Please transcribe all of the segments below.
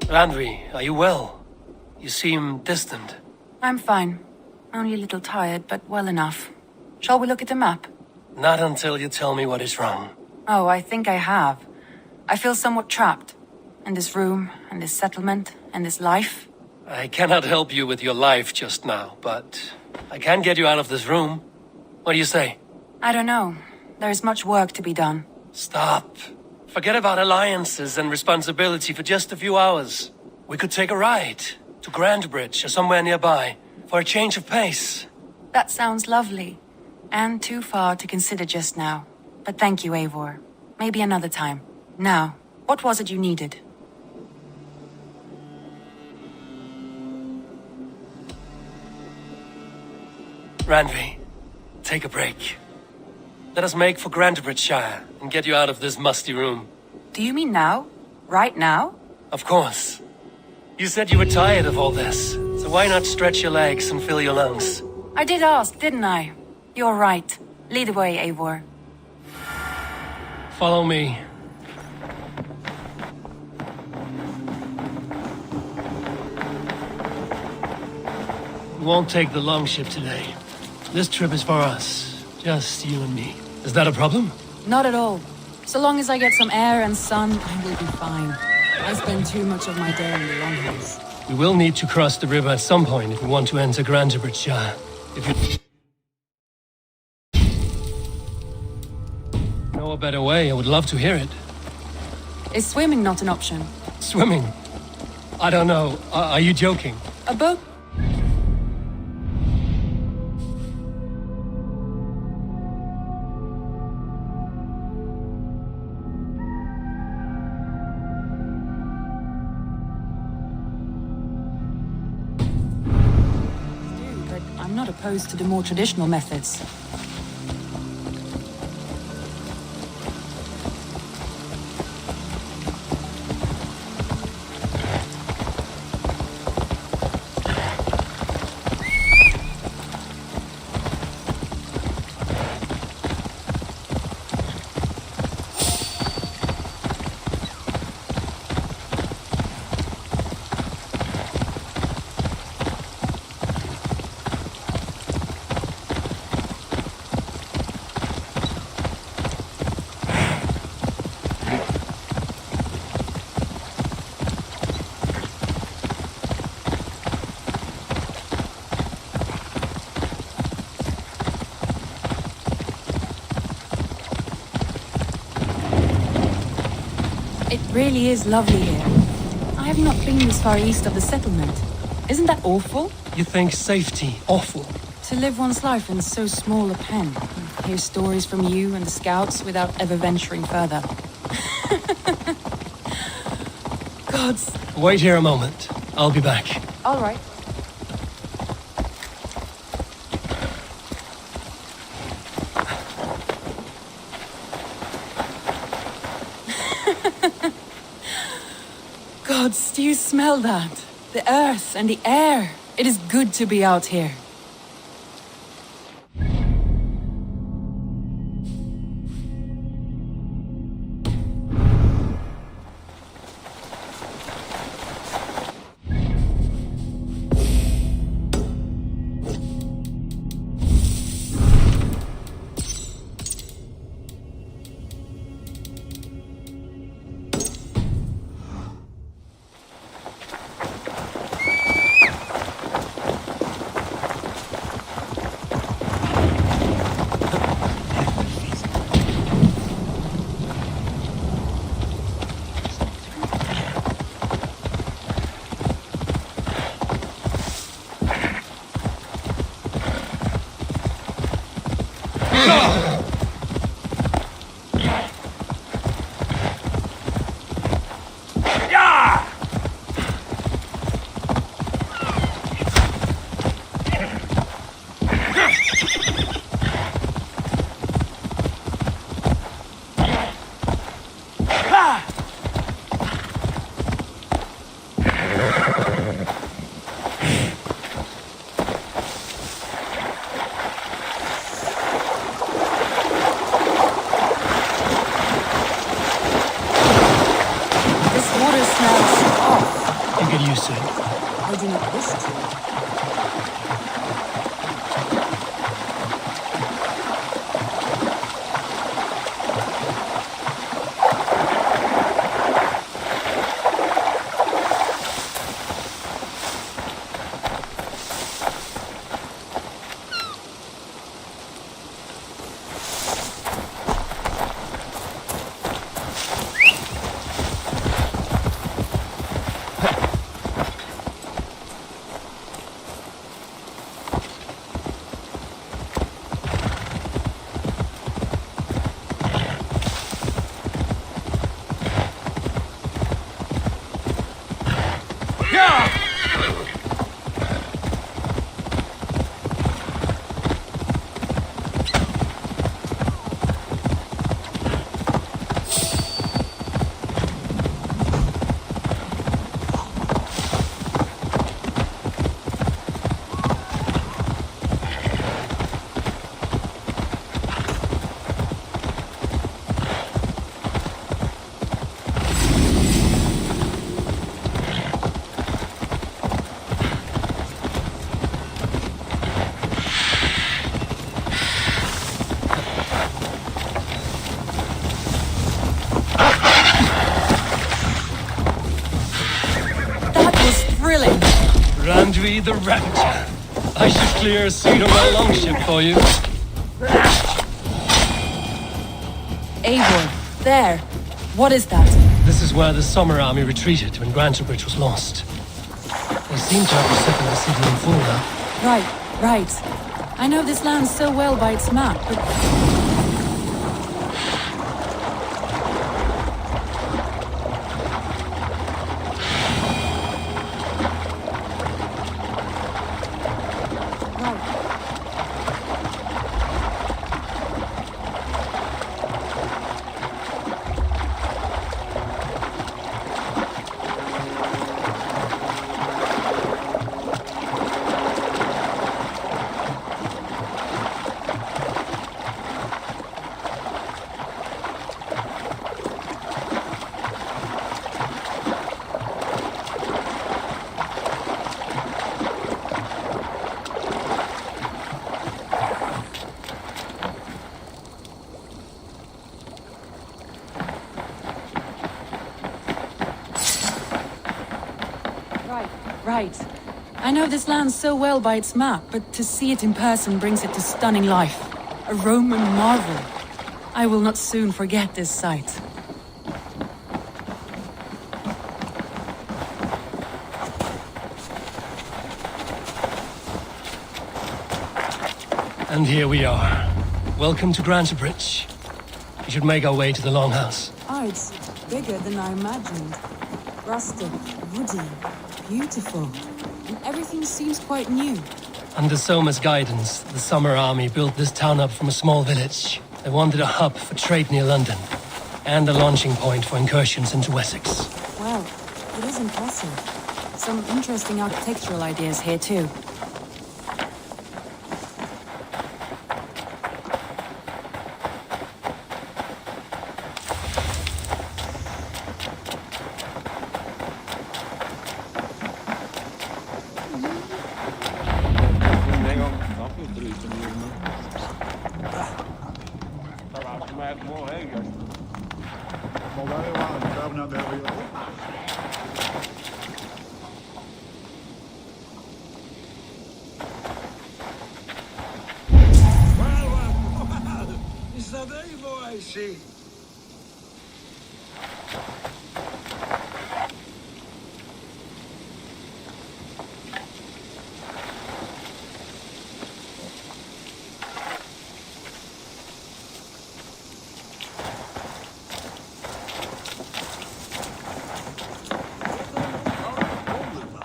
Randvi, are you well? You seem distant. I'm fine. Only a little tired, but well enough. Shall we look at the map? Not until you tell me what is wrong. Oh, I think I have. I feel somewhat trapped. In this room, and this settlement, and this life. I cannot help you with your life just now, but I can get you out of this room. What do you say? I don't know. There is much work to be done. Stop. Forget about alliances and responsibility for just a few hours. We could take a ride to Grandbridge or somewhere nearby for a change of pace. That sounds lovely. And too far to consider just now. But thank you, Eivor. Maybe another time. Now, what was it you needed? Randvi, take a break. Let us make for Grandbridgeshire and get you out of this musty room. Do you mean now? Right now? Of course. You said you were tired of all this, so why not stretch your legs and fill your lungs? I did ask, didn't I? You're right. Lead the way, Eivor. Follow me. We won't take the long ship today. This trip is for us. Just you and me. Is that a problem? Not at all. So long as I get some air and sun, I will be fine. I spend too much of my day in the longhorns. We will need to cross the river at some point if we want to enter Grandbridgeshire. If you know a better way, I would love to hear it. Is swimming not an option? Swimming? I don't know. Are you joking? A boat? I'm not opposed to the more traditional methods. It really is lovely here. I have not been this far east of the settlement. Isn't that awful? You think safety awful? To live one's life in so small a pen. Hear stories from you and the scouts without ever venturing further. Gods. Wait here a moment. I'll be back. All right. Gods, do you smell that? The earth and the air. It is good to be out here. get used to it. I do not wish to. Randvi the Rapture. I should clear a seat on my longship for you. Eivor, there. What is that? This is where the Summer Army retreated when Grantebridge was lost. They seem to have resettled the city in full now. Right. I know this land so well by its map, but... Right. I know this land so well by its map, but to see it in person brings it to stunning life. A Roman marvel. I will not soon forget this sight. And here we are. Welcome to Grantebridge. We should make our way to the Longhouse. Oh, it's bigger than I imagined. Rustic, woody, beautiful. And everything seems quite new. Under Soma's guidance, the Summer Army built this town up from a small village. They wanted a hub for trade near London, and a launching point for incursions into Wessex. Wow, it is impressive. Some interesting architectural ideas here too. Is that Eivor I see?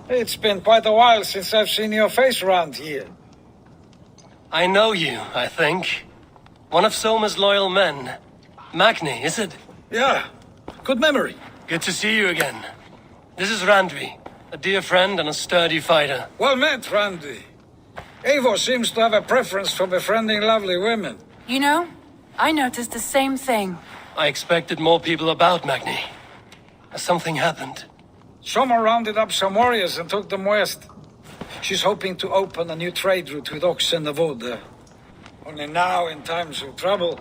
It's been quite a while since I've seen your face around here. I know you, I think. One of Soma's loyal men. Magni, is it? Yeah, good memory. Good to see you again. This is Randvi, a dear friend and a sturdy fighter. Well met, Randy. Eivor seems to have a preference for befriending lovely women. You know, I noticed the same thing. I expected more people about Magni. Has something happened? Someone rounded up some warriors and took them west. She's hoping to open a new trade route with Ox and the Wood. Only now, in times of trouble,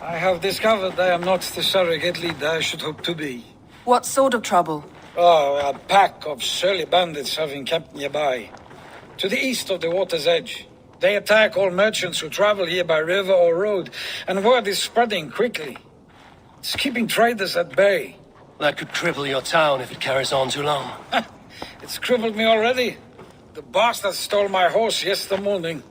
I have discovered I am not the surrogate leader I should hope to be. What sort of trouble? Oh, a pack of surly bandits have encamped nearby. To the east of the water's edge. They attack all merchants who travel here by river or road, and word is spreading quickly. It's keeping traders at bay. That could cripple your town if it carries on too long. It's crippled me already. The bastard stole my horse yesterday morning.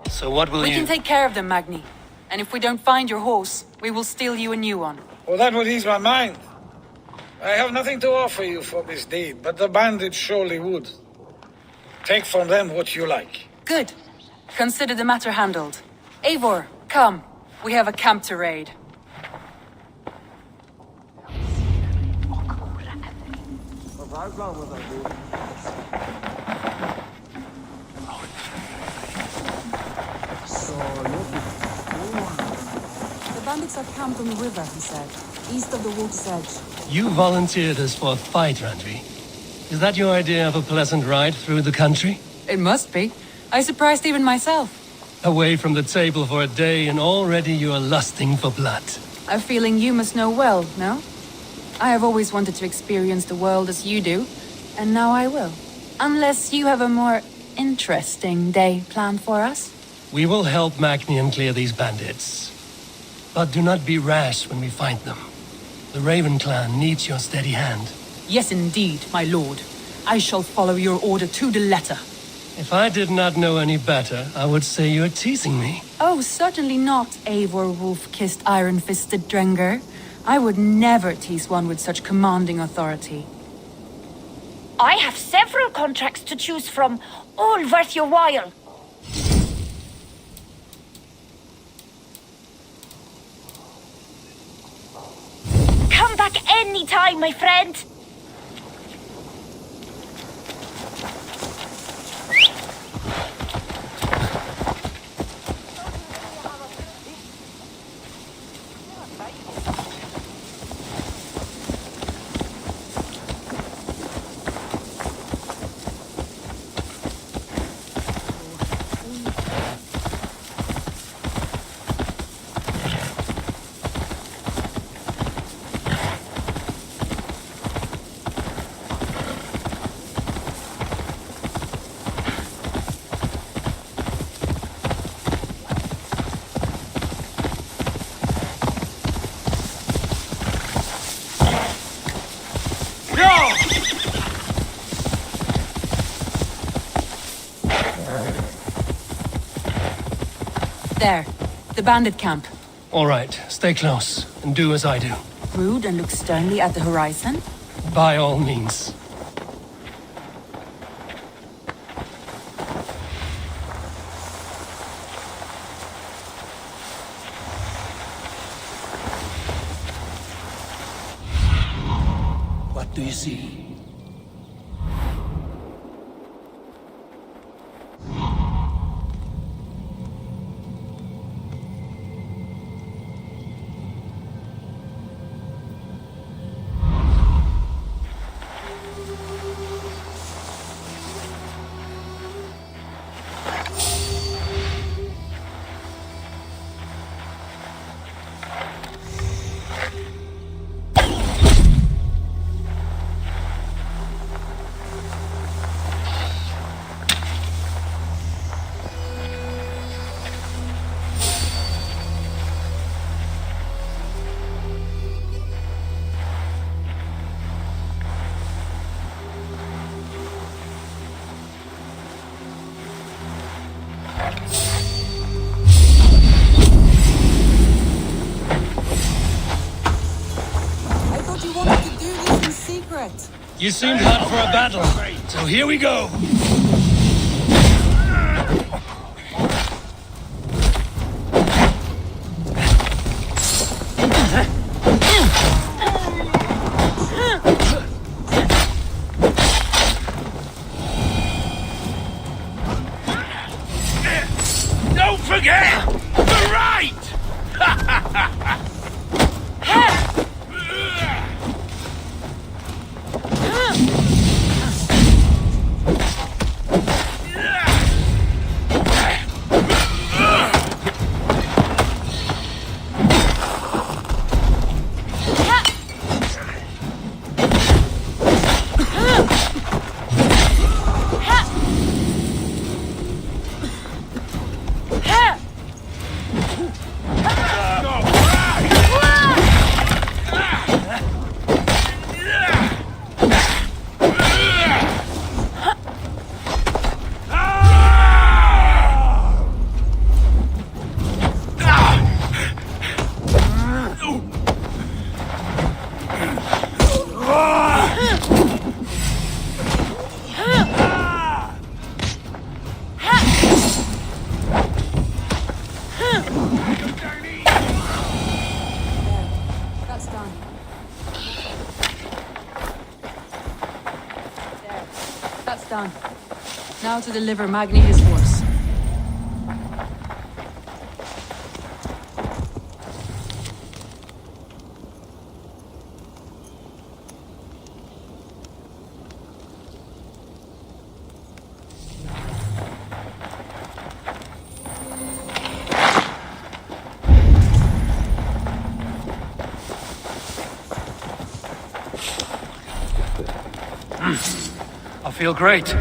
So what will We you... can take care of them, Magni. And if we don't find your horse, we will steal you a new one. Well, that would ease my mind. I have nothing to offer you for this deed, but the bandits surely would. Take from them what you like. Good. Consider the matter handled. Eivor, come. We have a camp to raid. The bandits are camped on the river, he said. East of the water's edge. You volunteered us for a fight, Randvi. Is that your idea of a pleasant ride through the country? It must be. I surprised even myself. Away from the table for a day and already you are lusting for blood. A feeling you must know well, no? I have always wanted to experience the world as you do, and now I will. Unless you have a more interesting day planned for us? We will help Magnian clear these bandits. But do not be rash when we find them. The Raven clan needs your steady hand. Yes, indeed, my lord. I shall follow your order to the letter. If I did not know any better, I would say you're teasing me. Oh, certainly not, Eivor wolf-kissed iron-fisted Drenger. I would never tease one with such commanding authority. I have several contracts to choose from, all worth your while. Come back anytime, my friend. There, the bandit camp. All right, stay close and do as I do. Rude and look sternly at the horizon. By all means. What do you see? You seemed hot for a battle, so here we go. Don't forget the right! done. Now to deliver Magni his horse. I feel great.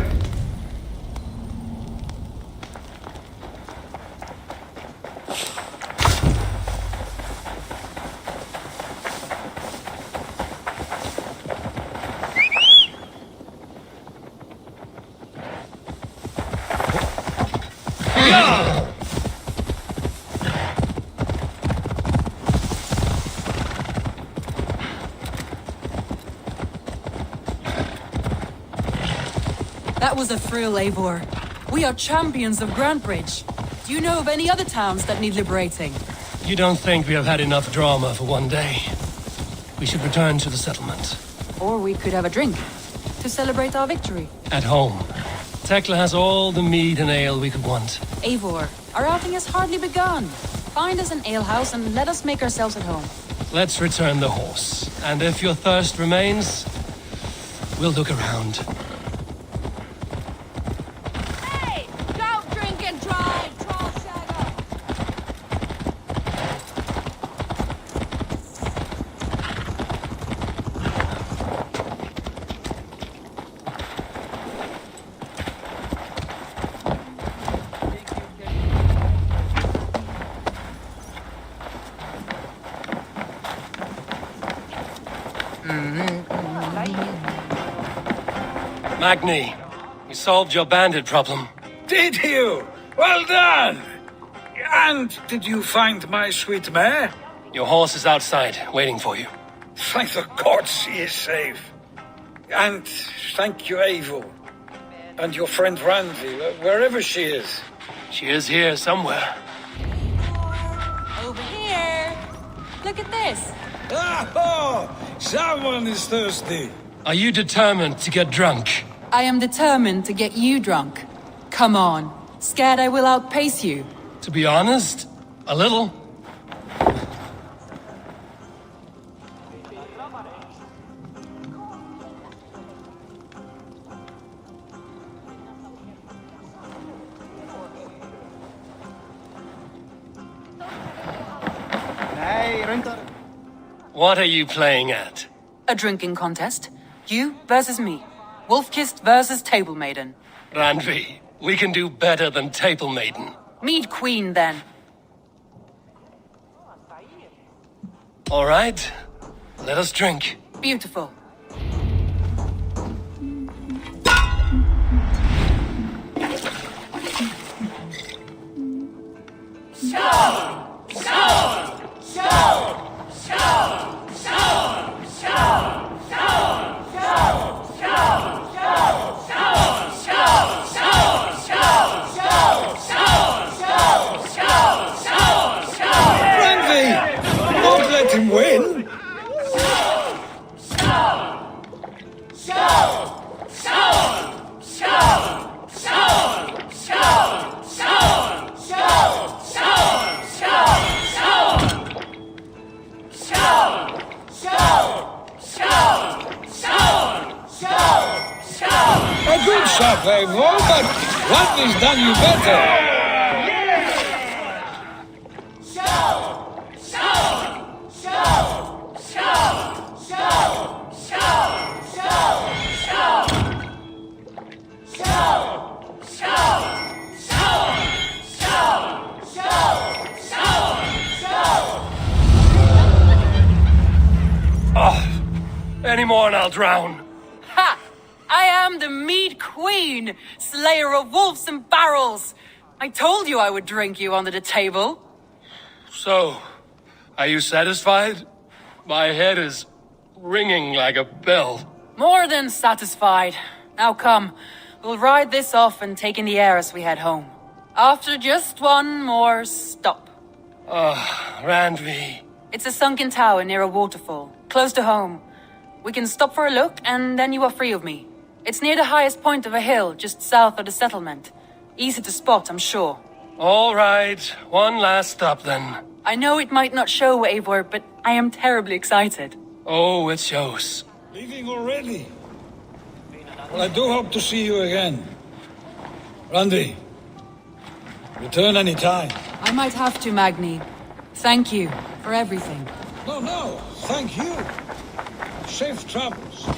That was a thrill, Eivor. We are champions of Grantebridge. Do you know of any other towns that need liberating? You don't think we have had enough drama for one day? We should return to the settlement. Or we could have a drink to celebrate our victory. At home. Tekla has all the mead and ale we could want. Eivor, our outing has hardly begun. Find us an alehouse and let us make ourselves at home. Let's return the horse. And if your thirst remains, we'll look around. Hey! Don't drink and drive, Trollshagger! Magni, we solved your bandit problem. Did you? Well done! And did you find my sweet mare? Your horse is outside, waiting for you. Thank the gods she is safe. And thank you, Eivor. And your friend Randvi, wherever she is. She is here somewhere. Over here! Look at this! Oh, someone is thirsty. Are you determined to get drunk? I am determined to get you drunk. Come on. Scared I will outpace you. To be honest, a little. What are you playing at? A drinking contest. You versus me. Wolf-kissed versus Table Maiden. Randvi, we can do better than Table Maiden. Mead Queen, then. All right, let us drink. Beautiful. Randvi! Don't let him win! A good shot, Eivor, but Randvi's done you better. Any more and I'll drown. Ha! I am the Mead Queen, slayer of wolves and barrels. I told you I would drink you under the table. So, are you satisfied? My head is ringing like a bell. More than satisfied. Now come, we'll ride this off and take in the air as we head home. After just one more stop. Randvi. It's a sunken tower near a waterfall, close to home. We can stop for a look, and then you are free of me. It's near the highest point of a hill, just south of the settlement. Easy to spot, I'm sure. All right, one last stop then. I know it might not show, Eivor, but I am terribly excited. Oh, it shows. Leaving already? Well, I do hope to see you again. Randy, return any time. I might have to, Magni. Thank you for everything. No, thank you. Safe travels.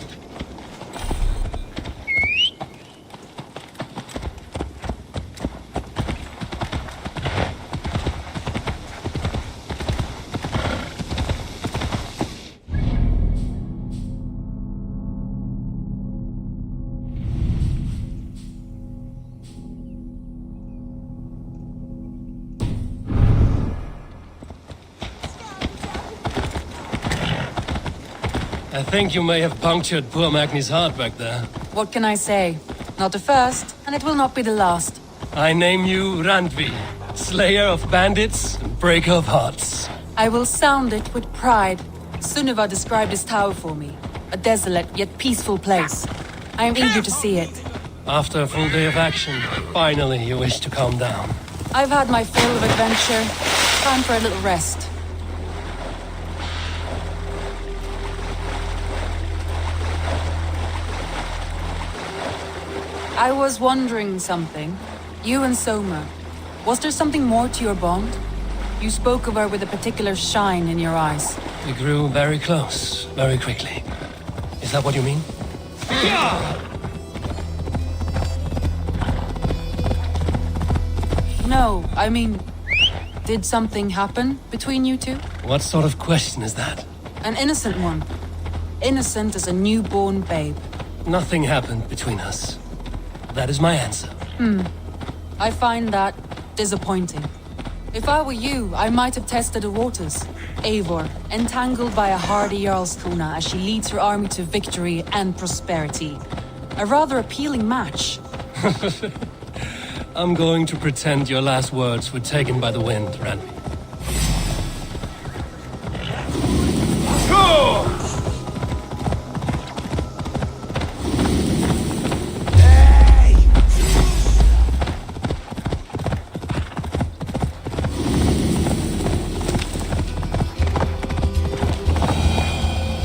I think you may have punctured poor Magni's heart back there. What can I say? Not the first, and it will not be the last. I name you Randvi, slayer of bandits and breaker of hearts. I will sound it with pride. Sunniva described this tower for me. A desolate yet peaceful place. I am eager to see it. After a full day of action, finally you wish to calm down. I've had my fill of adventure. Time for a little rest. I was wondering something. You and Soma. Was there something more to your bond? You spoke of her with a particular shine in your eyes. We grew very close, very quickly. Is that what you mean? No, I mean... Did something happen between you two? What sort of question is that? An innocent one. Innocent as a newborn babe. Nothing happened between us. That is my answer. I find that disappointing. If I were you, I might have tested the waters. Eivor, entangled by a hardy Jarlskona as she leads her army to victory and prosperity. A rather appealing match. I'm going to pretend your last words were taken by the wind, Randvi.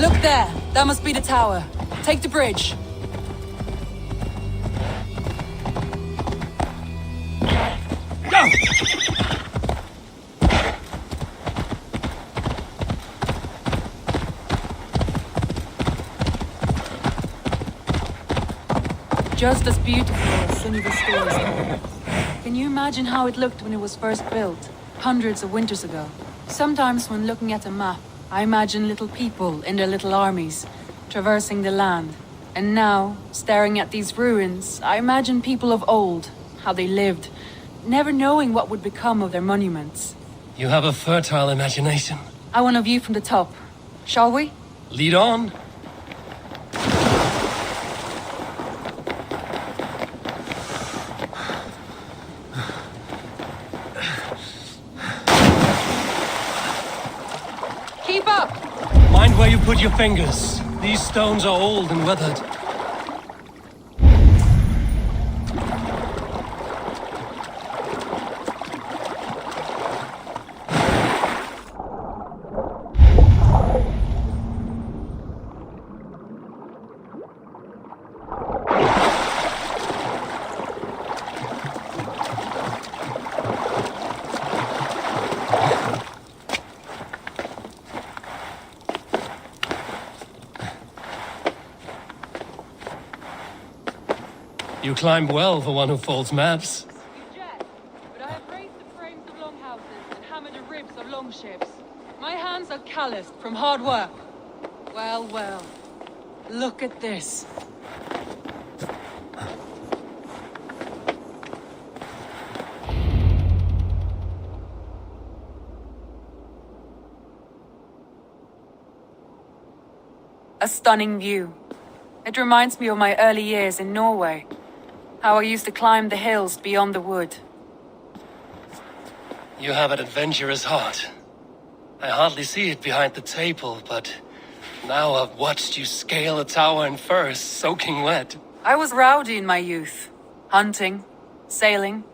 Look there! That must be the tower. Take the bridge. Just as beautiful as Sunniva's stories. Can you imagine how it looked when it was first built, hundreds of winters ago? Sometimes when looking at a map, I imagine little people in their little armies, traversing the land. And now, staring at these ruins, I imagine people of old, how they lived, never knowing what would become of their monuments. You have a fertile imagination. I want a view from the top. Shall we? Lead on. Keep up! Mind where you put your fingers. These stones are old and weathered. You climb well for one who folds maps. Jet, but I have raised the frames of long houses and hammered the ribs of long ships. My hands are calloused from hard work. Well, well. Look at this. A stunning view. It reminds me of my early years in Norway. How I used to climb the hills beyond the wood. You have an adventurous heart. I hardly see it behind the table, but now I've watched you scale a tower in furs, soaking wet. I was rowdy in my youth. Hunting, sailing.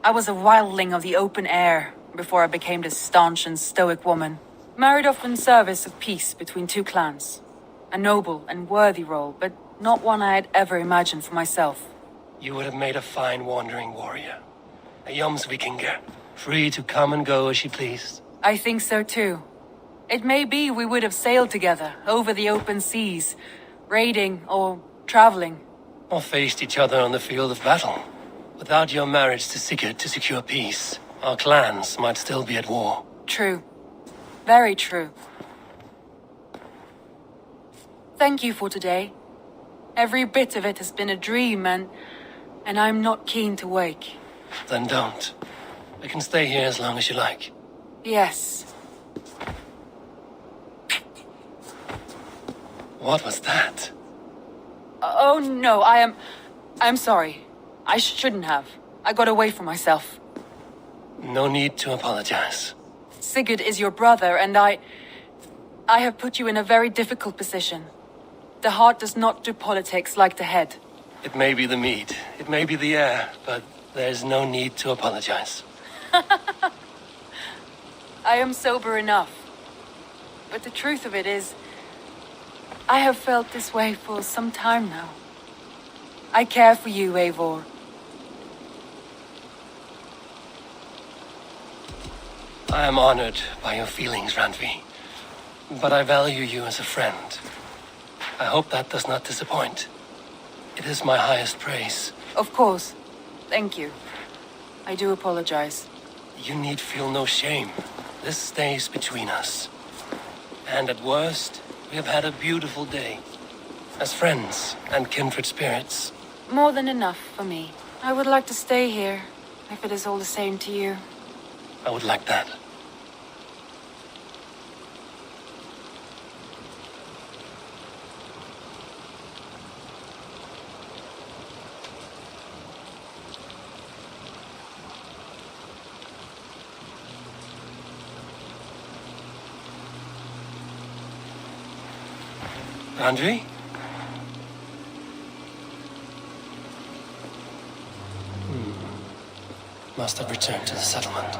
I was a wildling of the open air before I became this staunch and stoic woman. Married off in service of peace between two clans. A noble and worthy role, but not one I had ever imagined for myself. You would have made a fine wandering warrior. A Jomsvikinger, free to come and go as she pleased. I think so too. It may be we would have sailed together over the open seas, raiding or traveling. Or faced each other on the field of battle. Without your marriage to Sigurd to secure peace, our clans might still be at war. True. Very true. Thank you for today. Every bit of it has been a dream and I'm not keen to wake. Then don't. I can stay here as long as you like. Yes. What was that? Oh no, I'm sorry. I shouldn't have. I got away from myself. No need to apologize. Sigurd is your brother, and I have put you in a very difficult position. The heart does not do politics like the head. It may be the meat, it may be the air, but there's no need to apologize. I am sober enough. But the truth of it is, I have felt this way for some time now. I care for you, Eivor. I am honored by your feelings, Randvi. But I value you as a friend. I hope that does not disappoint. It is my highest praise. Of course. Thank you. I do apologize. You need feel no shame. This stays between us. And at worst, we have had a beautiful day. As friends and kindred spirits. More than enough for me. I would like to stay here, if it is all the same to you. I would like that. Andre? Must have returned to the settlement.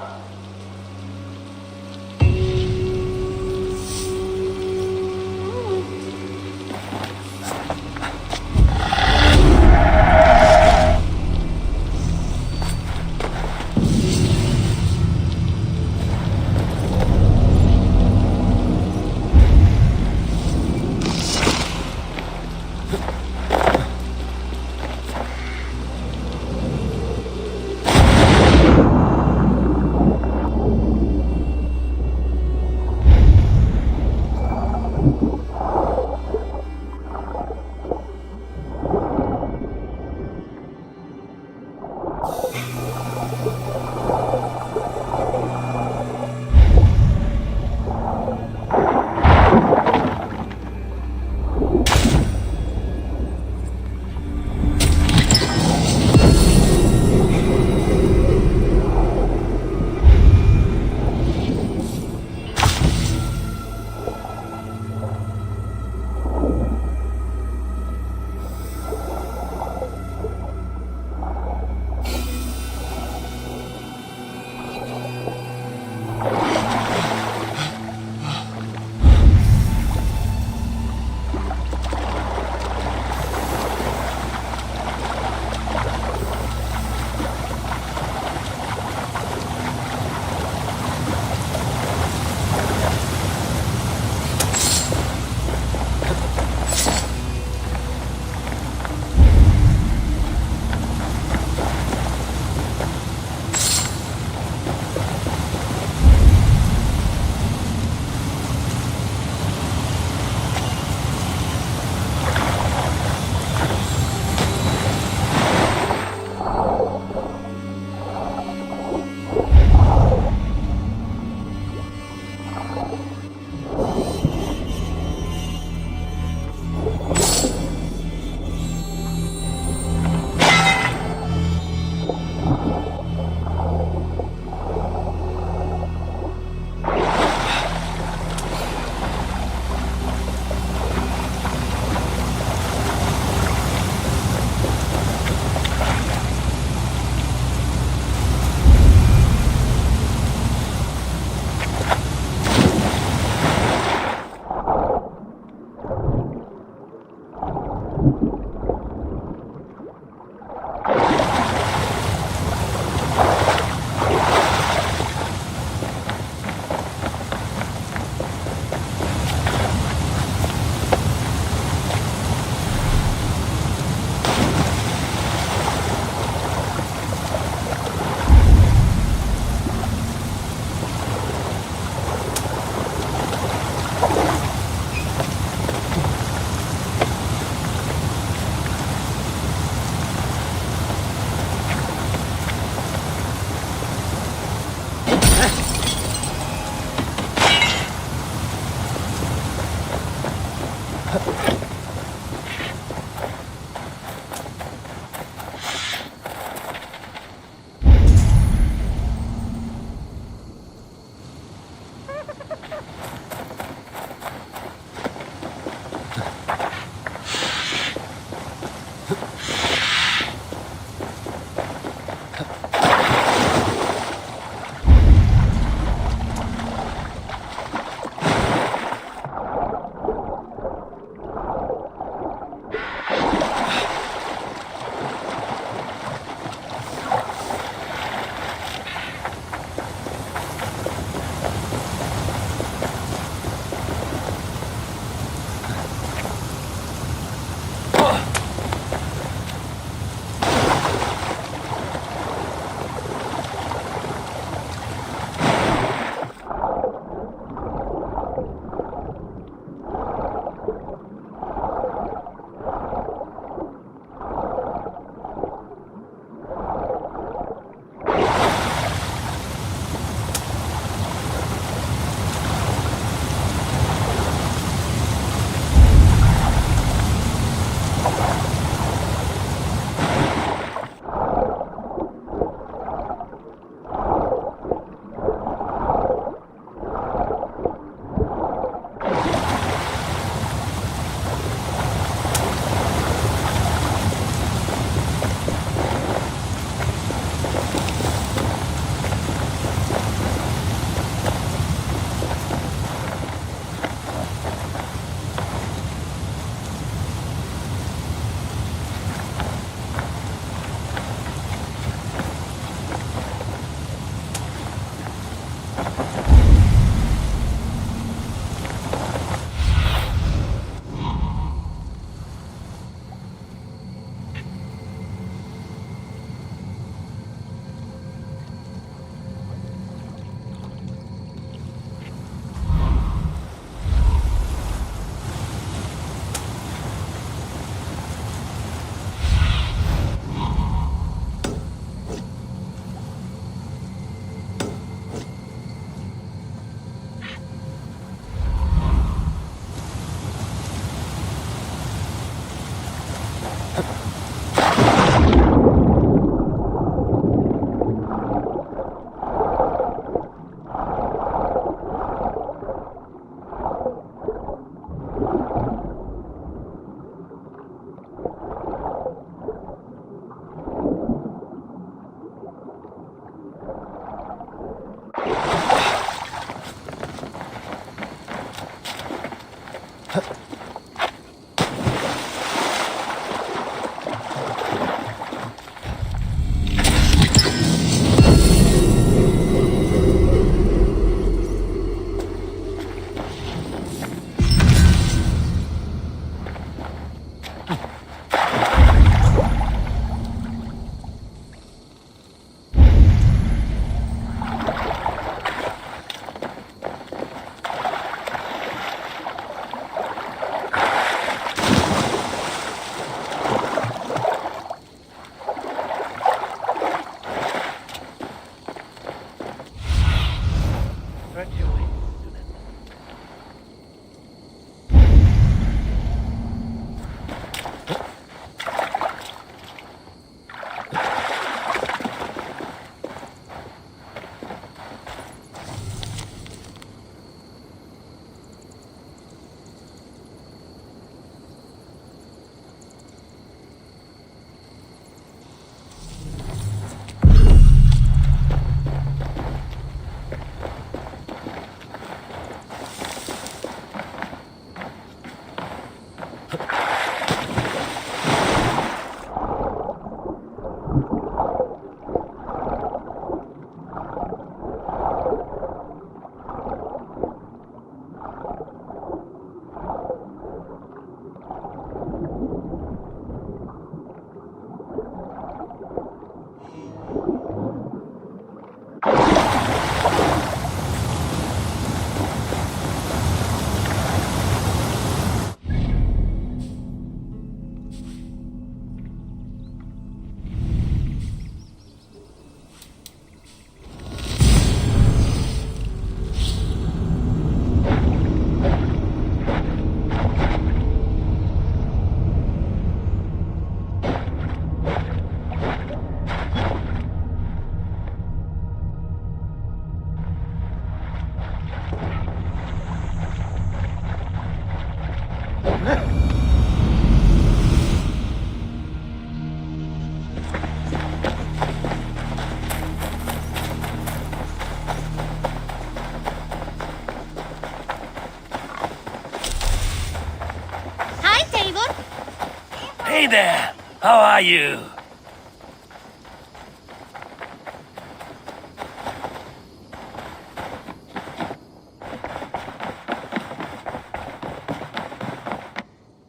Hey there! How are you?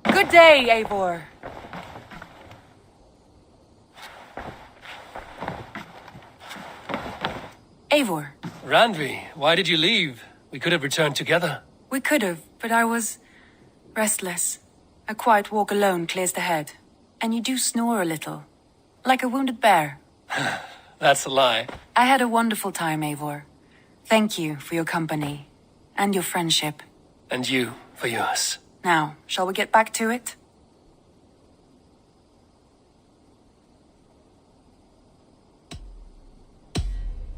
Good day, Eivor. Eivor. Randvi, why did you leave? We could have returned together. We could have, but I was restless. A quiet walk alone clears the head. And you do snore a little. Like a wounded bear. That's a lie. I had a wonderful time, Eivor. Thank you for your company. And your friendship. And you for yours. Now, shall we get back to it?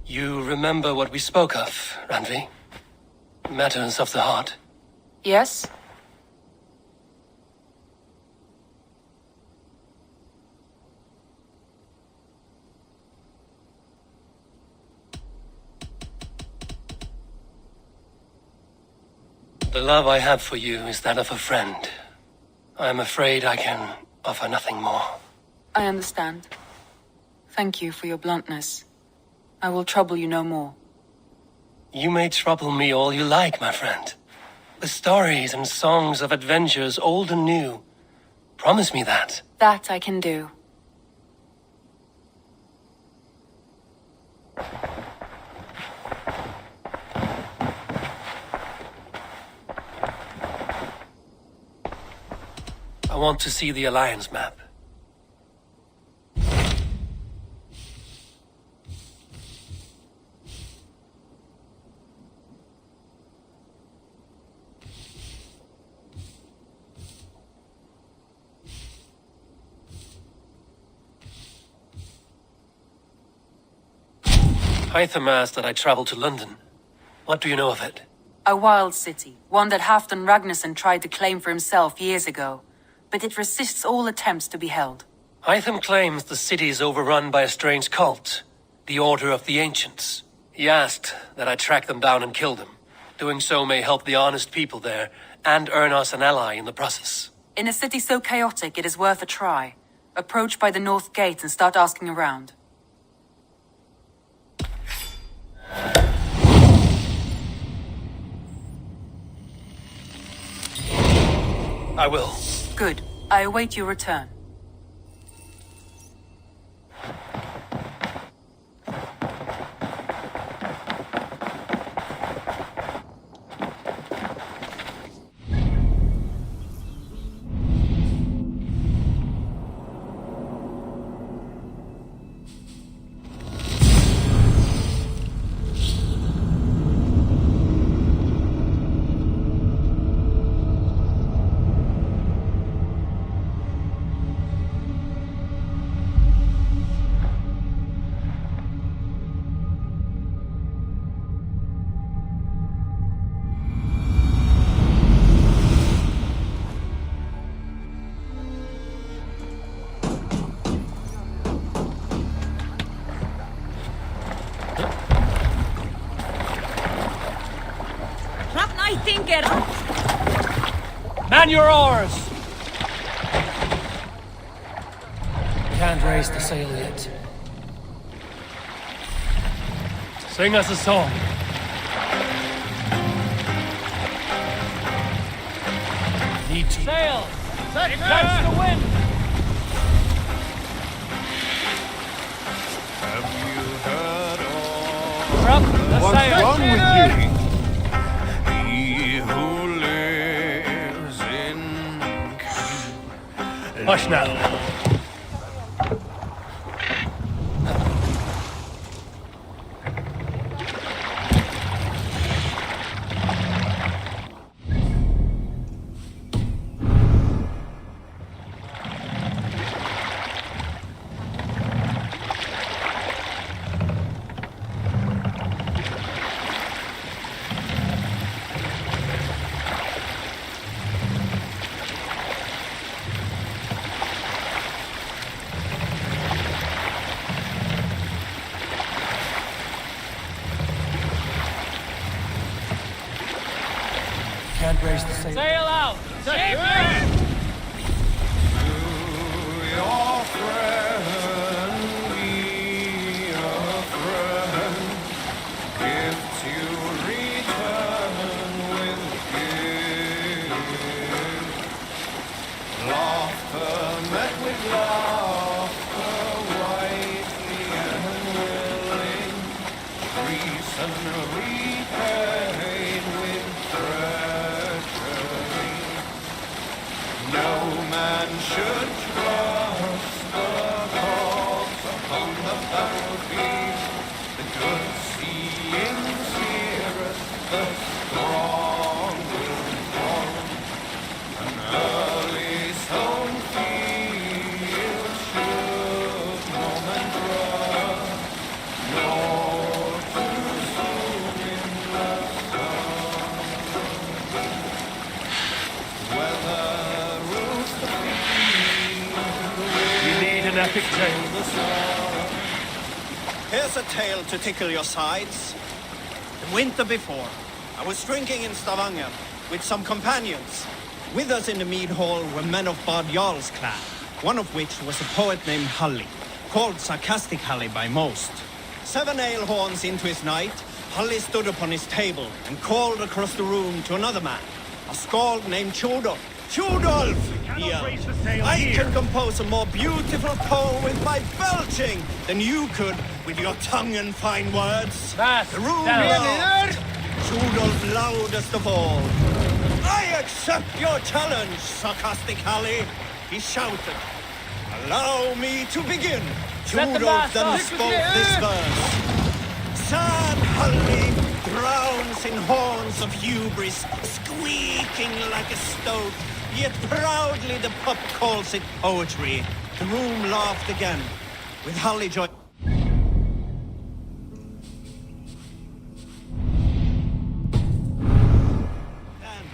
You remember what we spoke of, Randvi? Matters of the heart. Yes? The love I have for you is that of a friend. I am afraid I can offer nothing more. I understand. Thank you for your bluntness. I will trouble you no more. You may trouble me all you like, my friend. The stories and songs of adventures, old and new. Promise me that. That I can do. I want to see the Alliance map. Hytham asked that I travel to London. What do you know of it? A wild city, one that Halfdan Ragnarsson tried to claim for himself years ago. But it resists all attempts to be held. Hytham claims the city is overrun by a strange cult, the Order of the Ancients. He asked that I track them down and kill them. Doing so may help the honest people there, and earn us an ally in the process. In a city so chaotic, it is worth a try. Approach by the North Gate and start asking around. I will. Good. I await your return. Man your oars! Can't raise the sail yet. Sing us a song. Need to sail! Catch the wind! Have you heard Drop the what's sail! wrong with you? He who lives in Hush now. Can't raise the sail. Sail out! met with laughter, widely and willing, reason repaid with treachery. No man should trust the corpse upon the battlefield. The good seeing seereth, the strong will fall. An early sown field should no man trust, nor too soon in the sun. Whether rooster You need an epic tale. the sun. Here's a tale to tickle your sides. The winter before, I was drinking in Stavanger with some companions. With us in the mead hall were men of Bard Jarl's clan, one of which was a poet named Halli, called Sarcastic Halli by most. 7 ale horns into his night, Halli stood upon his table and called across the room to another man, a skald named Tjodolf. Tjodolf! He yelled, I can compose a more beautiful poem with my belching than you could with your tongue and fine words. Fast, The room down. laughed. Tjodolf loudest of all. I accept your challenge, Sarcastic Halli, he shouted. Allow me to begin. Set the Tjodolf mask then off. spoke this verse. Sad Halli drowns in horns of hubris, squeaking like a stoat, yet proudly the pup calls it poetry. The room laughed again, with Halli joy. Then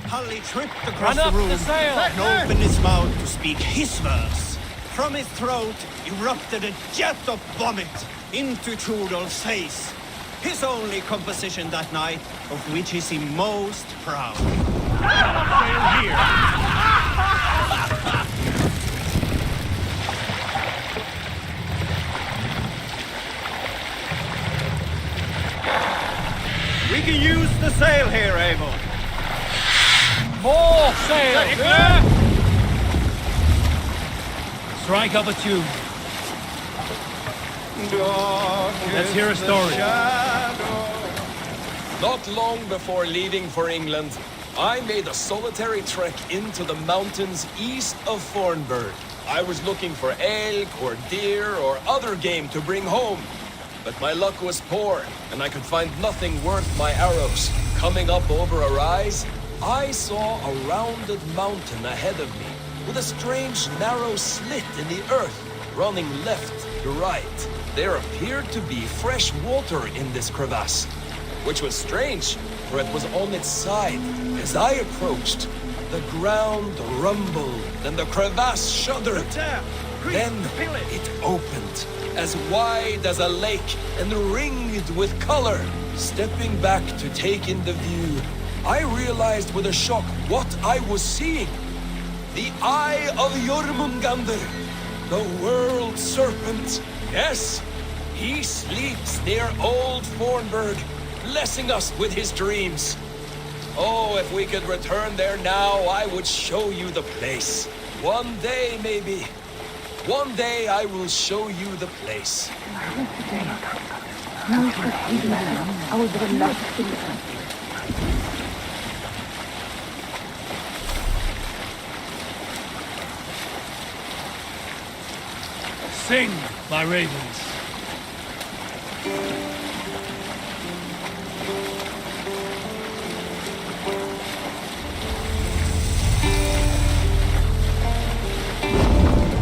Halli tripped across Run up the room the sail. and opened his mouth to speak his verse. From his throat erupted a jet of vomit into Tjodolf's face. His only composition that night, of which he seemed most proud. We can use the sail here, Abel. More sail! Strike up a tune. Let's hear a story. Not long before leaving for England, I made a solitary trek into the mountains east of Fornburg. I was looking for elk or deer or other game to bring home. But my luck was poor, and I could find nothing worth my arrows. Coming up over a rise, I saw a rounded mountain ahead of me, with a strange narrow slit in the earth, running left to right. There appeared to be fresh water in this crevasse, which was strange, for it was on its side. As I approached, the ground rumbled and the crevasse shuddered. Then it opened, as wide as a lake and ringed with color. Stepping back to take in the view, I realized with a shock what I was seeing. The Eye of Jormungandr, the world serpent. Yes, he sleeps near old Fornburg, blessing us with his dreams. Oh, if we could return there now, I would show you the place. One day, maybe. One day I will show you the place. Sing, my ravens.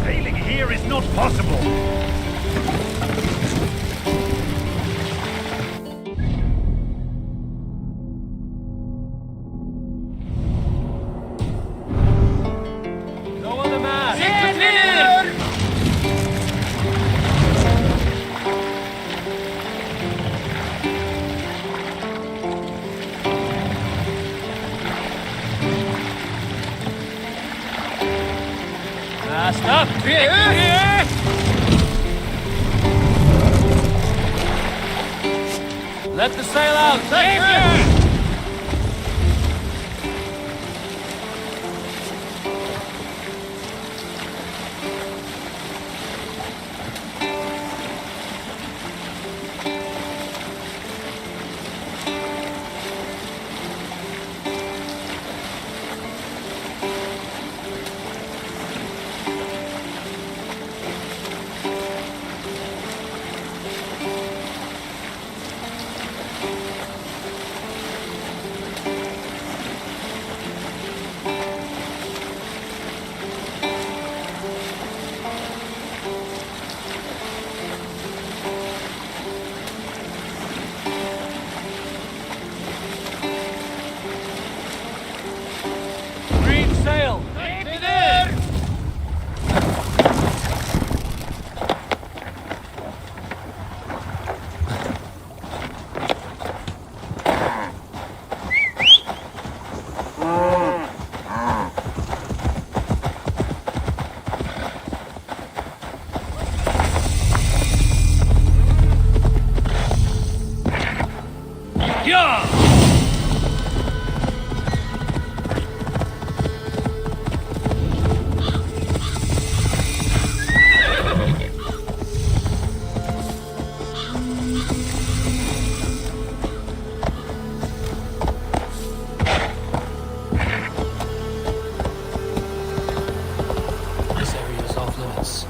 Sailing here is not possible. Go on the mast! Mast up! Let the sail out! off limits.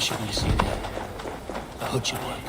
Shouldn't you see that? I hooked you one.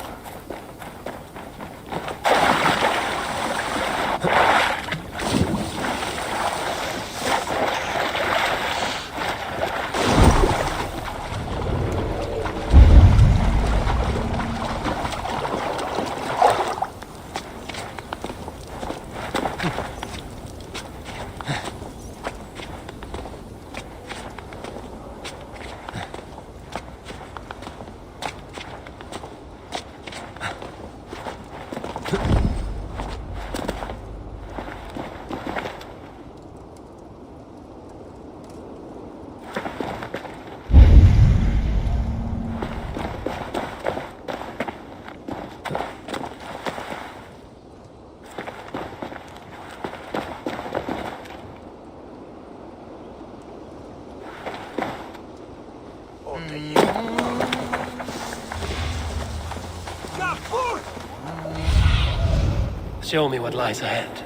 Show me what lies ahead.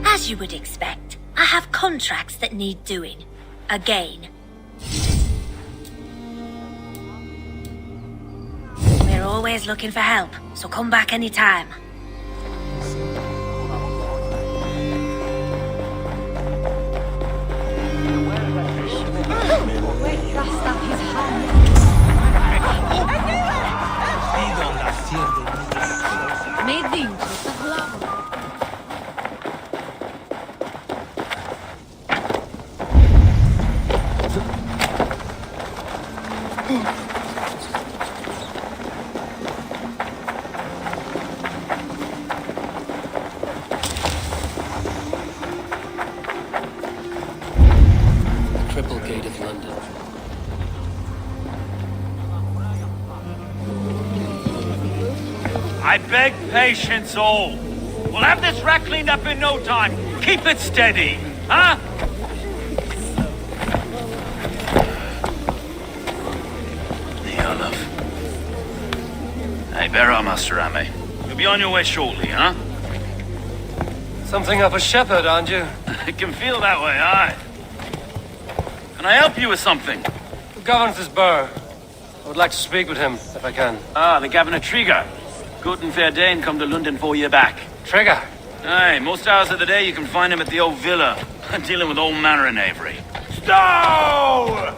As you would expect, I have contracts that need doing. Again. We're always looking for help, so come back anytime. Triple Gate of London. I beg patience, all. We'll have this wreck cleaned up in no time. Keep it steady, huh? Hey, bear up, Master Amy. You'll be on your way shortly, huh? Something of a shepherd, aren't you? It can feel that way, aye. Can I help you with something? Who governs this burr? I would like to speak with him, if I can. Ah, the Governor Trigger. Good and fair Dane come to London 4 year back. Trigger! Aye, most hours of the day you can find him at the old villa, dealing with all manner of knavery. Stow!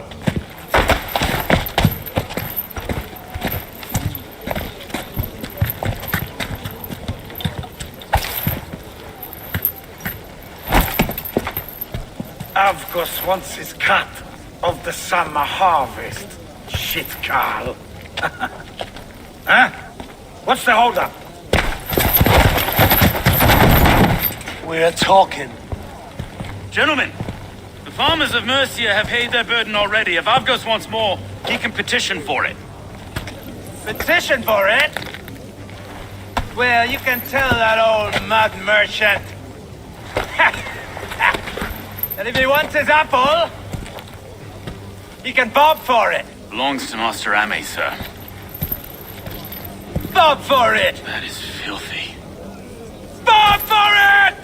Avgos wants his cut of the summer harvest. Shit, Carl. Huh? What's the holdup? We're talking. Gentlemen, the farmers of Mercia have paid their burden already. If Avgos wants more, he can petition for it. Petition for it? Well, you can tell that old mud merchant that if he wants his apple, he can bob for it. Belongs to Master Ame, sir. Bob for it! That is filthy. Bob for it!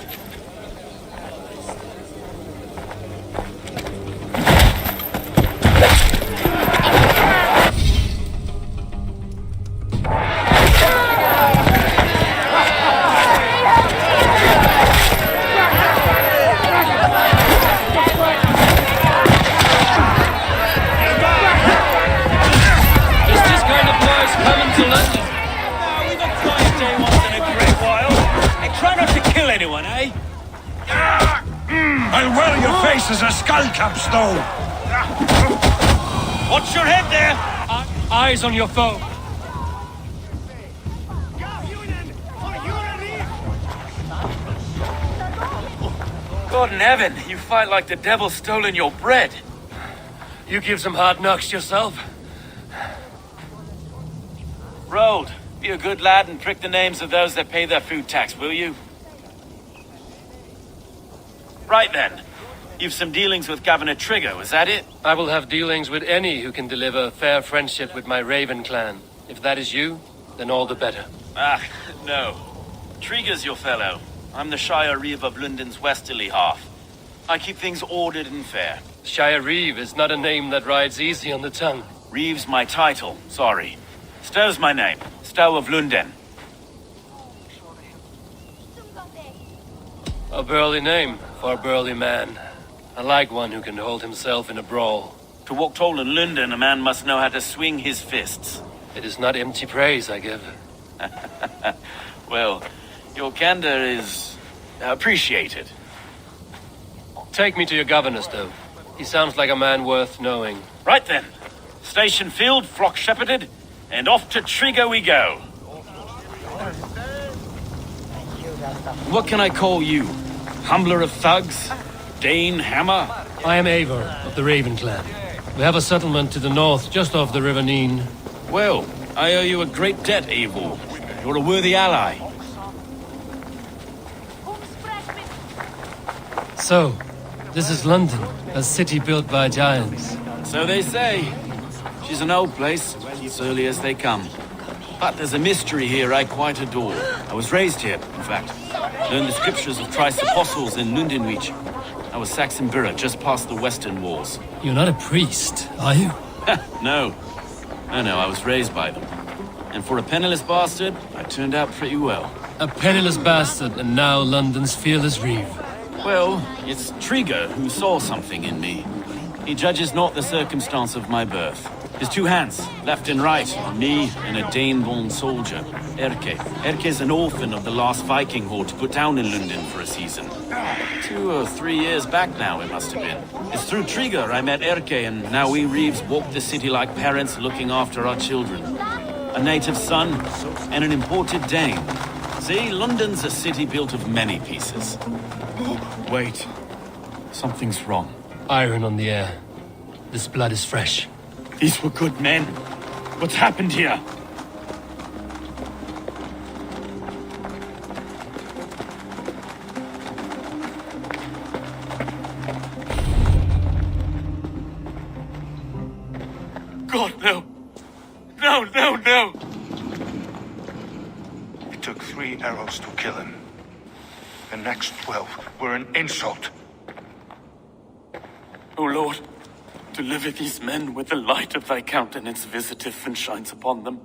I'll wear your face as a skull cap stone! Watch your head there! Eyes on your foe. God in heaven, you fight like the devil's stolen your bread. You give some hard knocks yourself. Road, be a good lad and prick the names of those that pay their food tax, will you? Right then. You've some dealings with Governor Trigger, was that it? I will have dealings with any who can deliver fair friendship with my Raven clan. If that is you, then all the better. Ah, no. Trigger's your fellow. I'm the Shire Reeve of London's westerly half. I keep things ordered and fair. Shire Reeve is not a name that rides easy on the tongue. Reeve's my title, sorry. Stow's my name. Stow of London. A burly name for a burly man. I like one who can hold himself in a brawl. To walk tall in London, a man must know how to swing his fists. It is not empty praise I give. Well, your candor is appreciated. Take me to your governor, Stow. He sounds like a man worth knowing. Right then. Station filled, flock shepherded, and off to Trigger we go. What can I call you? Humbler of thugs? Dane Hammer? I am Eivor of the Raven clan. We have a settlement to the north, just off the River Neen. Well, I owe you a great debt, Eivor. You're a worthy ally. So, this is London, a city built by giants. So they say. She's an old place, as early as they come. But there's a mystery here I quite adore. I was raised here, in fact. Learned the scriptures of Christ's apostles in Lundenreach. I was Saxon Borough, just past the western walls. You're not a priest, are you? No. No, I was raised by them. And for a penniless bastard, I turned out pretty well. A penniless bastard, and now London's fearless Reeve. Well, it's Trigger who saw something in me. He judges not the circumstance of my birth. His two hands, left and right, me and a Dane-born soldier, Erke. Erke's an orphan of the last Viking horde put down in London for a season. 2 or 3 years back now, it must have been. It's through Trigger I met Erke, and now we Reeves walk the city like parents looking after our children. A native son and an imported Dane. See, London's a city built of many pieces. Wait, something's wrong. Iron on the air. This blood is fresh. These were good men. What's happened here? God, no. No. It took 3 arrows to kill him. The next 12 were an insult. Oh, Lord. Deliver these men with the light of thy countenance visiteth and shines upon them.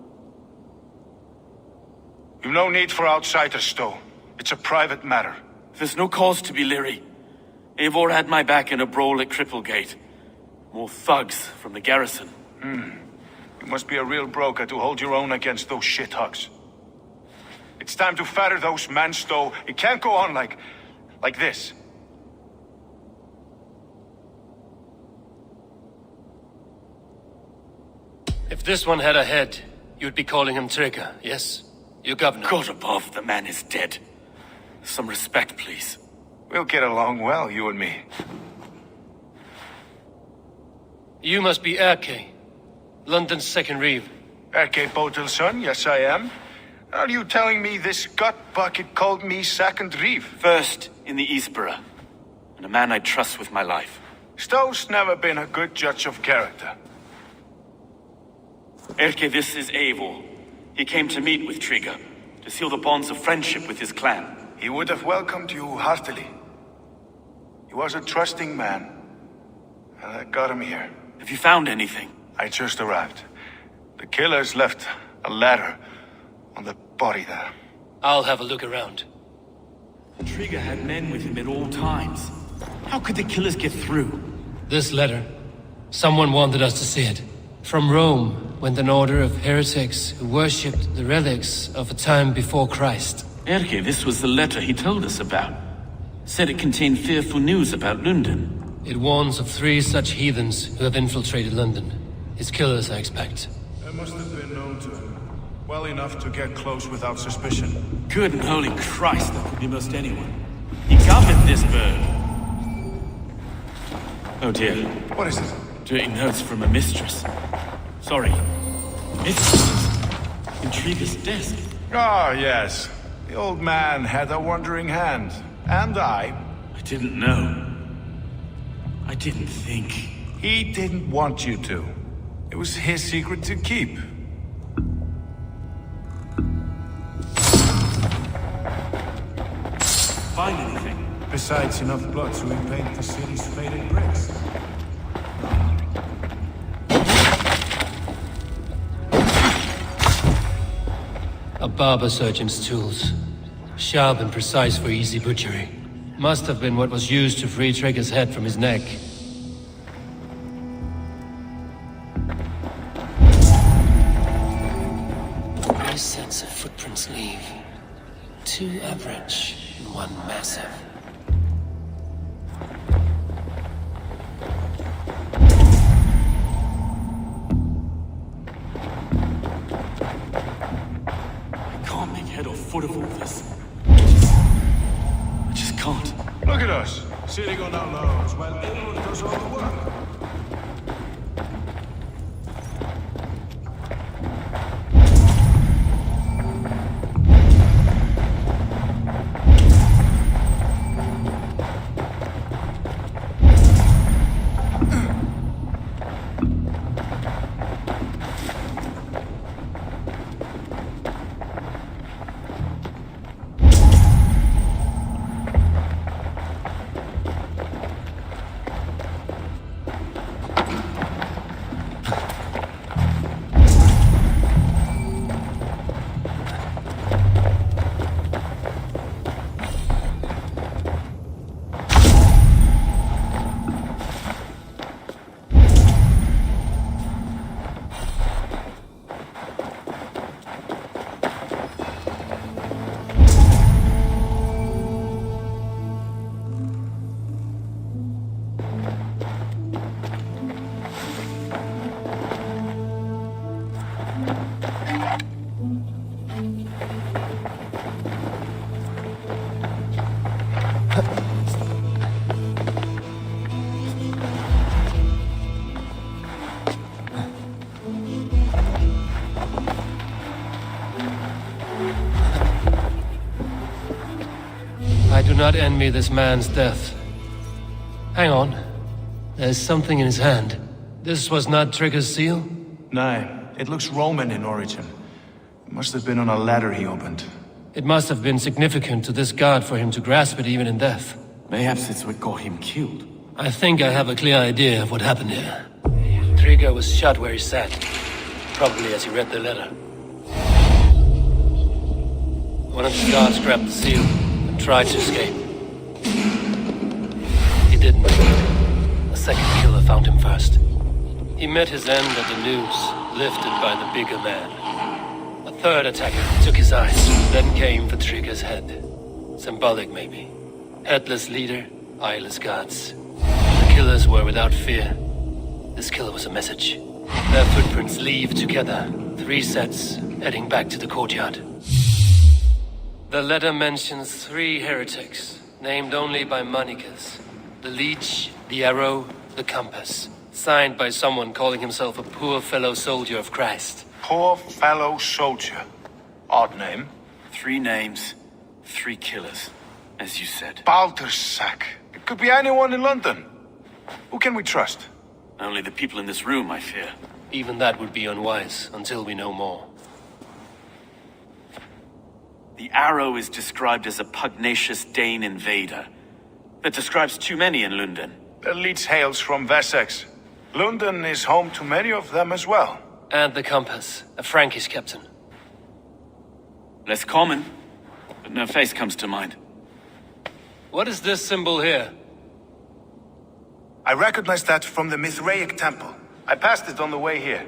You've no need for outsiders, Stowe. It's a private matter. There's no cause to be leery. Eivor had my back in a brawl at Cripplegate. More thugs from the garrison. You must be a real broker to hold your own against those shithogs. It's time to fetter those men, Stowe. It can't go on like this. If this one had a head, you'd be calling him Trigger, yes? Your governor. God above, the man is dead. Some respect, please. We'll get along well, you and me. You must be Erke, London's second reeve. Erke Botel's son, yes I am. Are you telling me this gut bucket called me second reeve? First in the Eastborough, and a man I trust with my life. Stowe's never been a good judge of character. Erke, this is Eivor. He came to meet with Trigger, to seal the bonds of friendship with his clan. He would have welcomed you heartily. He was a trusting man, and I got him here. Have you found anything? I just arrived. The killers left a letter on the body there. I'll have a look around. Trigger had men with him at all times. How could the killers get through? This letter. Someone wanted us to see it. From Rome went an order of heretics who worshipped the relics of a time before Christ. Erke, this was the letter he told us about. Said it contained fearful news about London. It warns of 3 such heathens who have infiltrated London. His killers, I expect. I must have been known to him. Well enough to get close without suspicion. Good and holy Christ, that could be most anyone. He covered this bird. Oh dear. What is it? Dirty notes from a mistress. Sorry. Mistress. In Trigger's desk. Ah, yes. The old man had a wandering hand. And I didn't know. I didn't think. He didn't want you to. It was his secret to keep. Find anything? Besides enough blood to repaint the city's faded bricks. A barber surgeon's tools. Sharp and precise for easy butchery. Must have been what was used to free Trigger's head from his neck. Three sets of footprints leave. 2 average and 1 massive. I can't make head or foot of all this. I just can't. Look at us, sitting on our laurels while everyone does all the work. I do not envy this man's death. Hang on. There's something in his hand. This was not Trigger's seal? No, it looks Roman in origin. It must have been on a ladder he opened. It must have been significant to this god for him to grasp it even in death. Mayhaps it's what got him killed. I think I have a clear idea of what happened here. Trigger was shot where he sat, probably as he read the letter. One of his guards grabbed the seal and tried to escape. He didn't. A second killer found him first. He met his end at the noose, lifted by the bigger man. A third attacker took his eyes, then came for Trigger's head. Symbolic, maybe. Headless leader, eyeless guards. The killers were without fear. This killer was a message. Their footprints leave together, 3 sets, heading back to the courtyard. The letter mentions 3 heretics, named only by monikers. The Leech, the Arrow, the Compass. Signed by someone calling himself a poor fellow soldier of Christ. Poor fellow soldier. Odd name. 3 names, 3 killers, as you said. Baldersack. It could be anyone in London. Who can we trust? Only the people in this room, I fear. Even that would be unwise, until we know more. The Arrow is described as a pugnacious Dane invader. That describes too many in London. The Leech hails from Wessex. London is home to many of them as well. And the Compass, a Frankish captain. Less common, but no face comes to mind. What is this symbol here? I recognize that from the Mithraic temple. I passed it on the way here.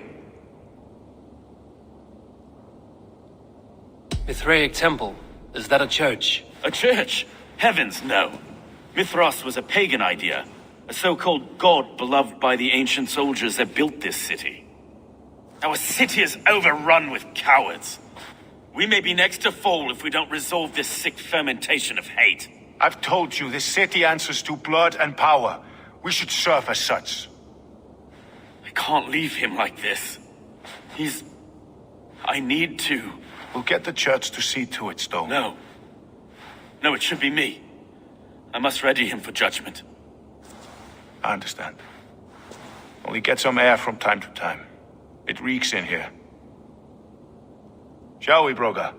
Mithraic temple? Is that a church? A church? Heavens, no. Mithras was a pagan idea. A so-called god beloved by the ancient soldiers that built this city. Our city is overrun with cowards. We may be next to fall if we don't resolve this sick fermentation of hate. I've told you, this city answers to blood and power. We should serve as such. I can't leave him like this. I need to. We'll get the church to see to it, Stone. No. No, it should be me. I must ready him for judgment. I understand. Only get some air from time to time. It reeks in here. Shall we, Broga?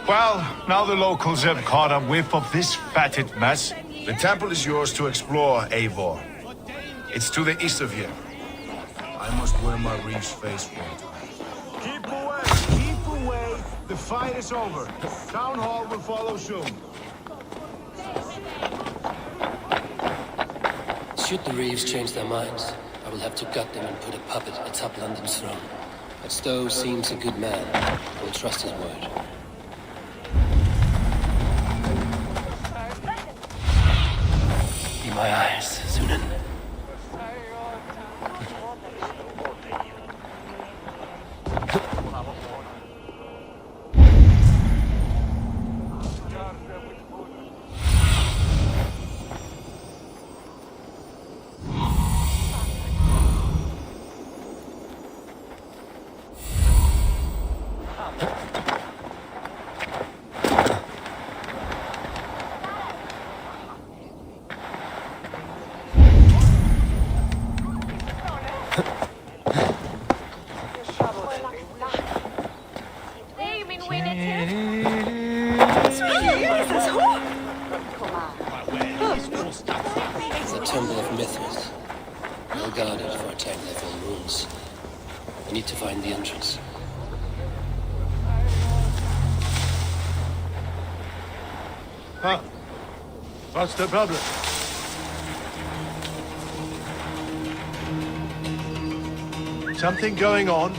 Well, now the locals have caught a whiff of this fatted mess. The temple is yours to explore, Eivor. It's to the east of here. I must wear my Reeves face one time. Keep away! Keep away! The fight is over. Town hall will follow soon. Should the Reeves change their minds, I will have to gut them and put a puppet atop London's throne. But Stowe seems a good man. I will trust his word. Be my eyes, Sunan. The Temple of Mithras. Well guarded for attack their own rules. I need to find the entrance. Huh? What's the problem? Something going on?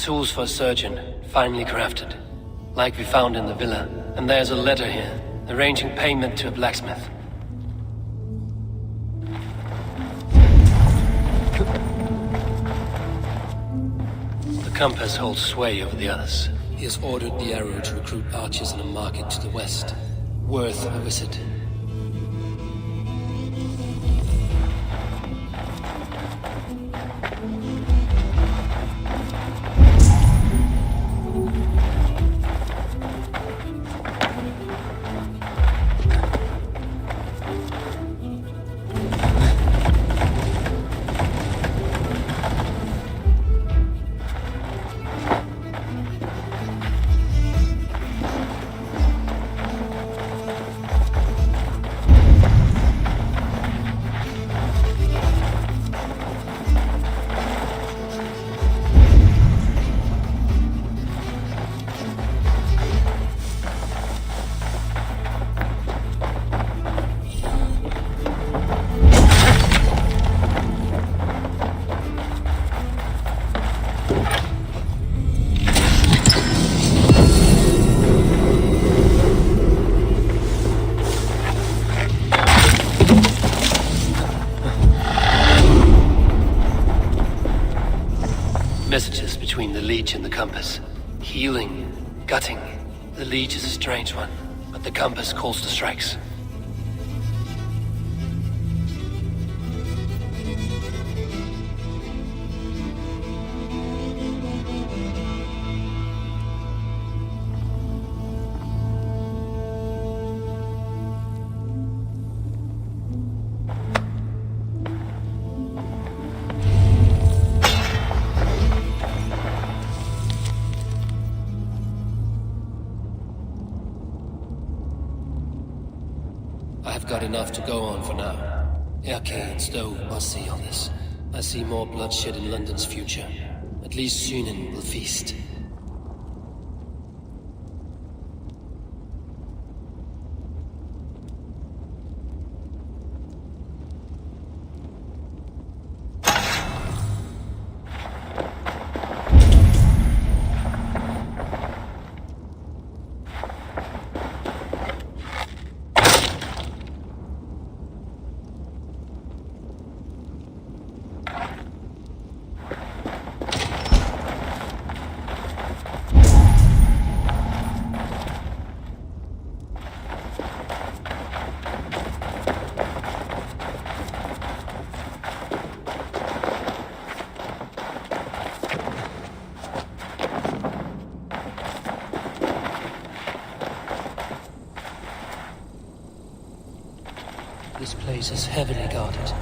Tools for a surgeon, finely crafted. Like we found in the villa. And there's a letter here, arranging payment to a blacksmith. The compass holds sway over the others. He has ordered the arrow to recruit archers in a market to the west. Worth a visit. Messages between the leech and the compass. Healing, gutting. The leech is a strange one, but the compass calls to strikes. I've got enough to go on for now. Erke and Stowe must see all this. I see more bloodshed in London's future. At least Sunan will feast. This place is heavily guarded.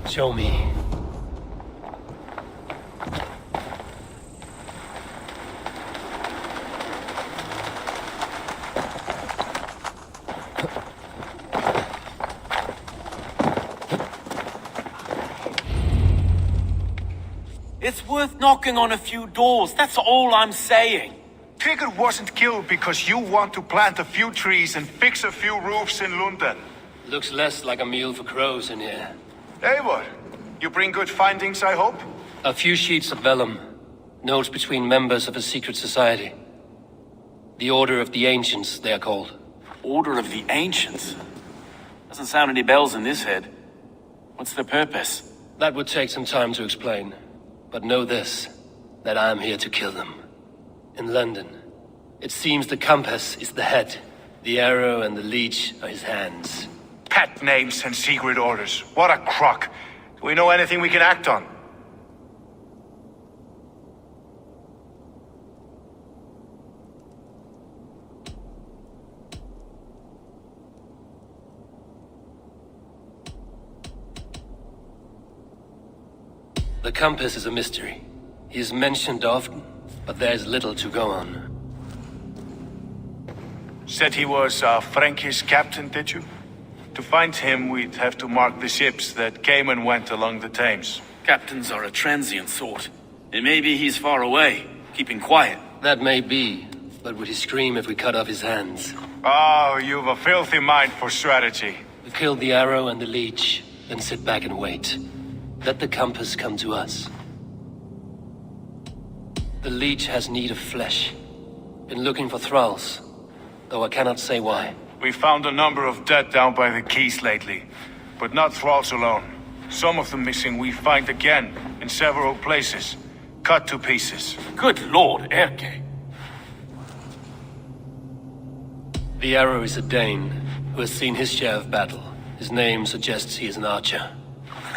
Show me. It's worth knocking on a few doors, that's all I'm saying. Tigger wasn't killed because you want to plant a few trees and fix a few roofs in London. Looks less like a meal for crows in here. Eivor, you bring good findings, I hope? A few sheets of vellum. Notes between members of a secret society. The Order of the Ancients, they are called. Order of the Ancients? Doesn't sound any bells in this head. What's the purpose? That would take some time to explain. But know this, that I am here to kill them. In London, it seems the compass is the head. The arrow and the leech are his hands. Pet names and secret orders. What a crock. Do we know anything we can act on? The compass is a mystery. He is mentioned often, but there's little to go on. Said he was Frankish captain, did you? To find him, we'd have to mark the ships that came and went along the Thames. Captains are a transient sort. It may be he's far away, keeping quiet. That may be, but would he scream if we cut off his hands? Oh, you've a filthy mind for strategy. We kill the arrow and the leech, then sit back and wait. Let the compass come to us. The leech has need of flesh. Been looking for thralls, though I cannot say why. We found a number of dead down by the quays lately, but not thralls alone. Some of the missing we find again, in several places, cut to pieces. Good lord, Erke. The arrow is a Dane, who has seen his share of battle. His name suggests he is an archer.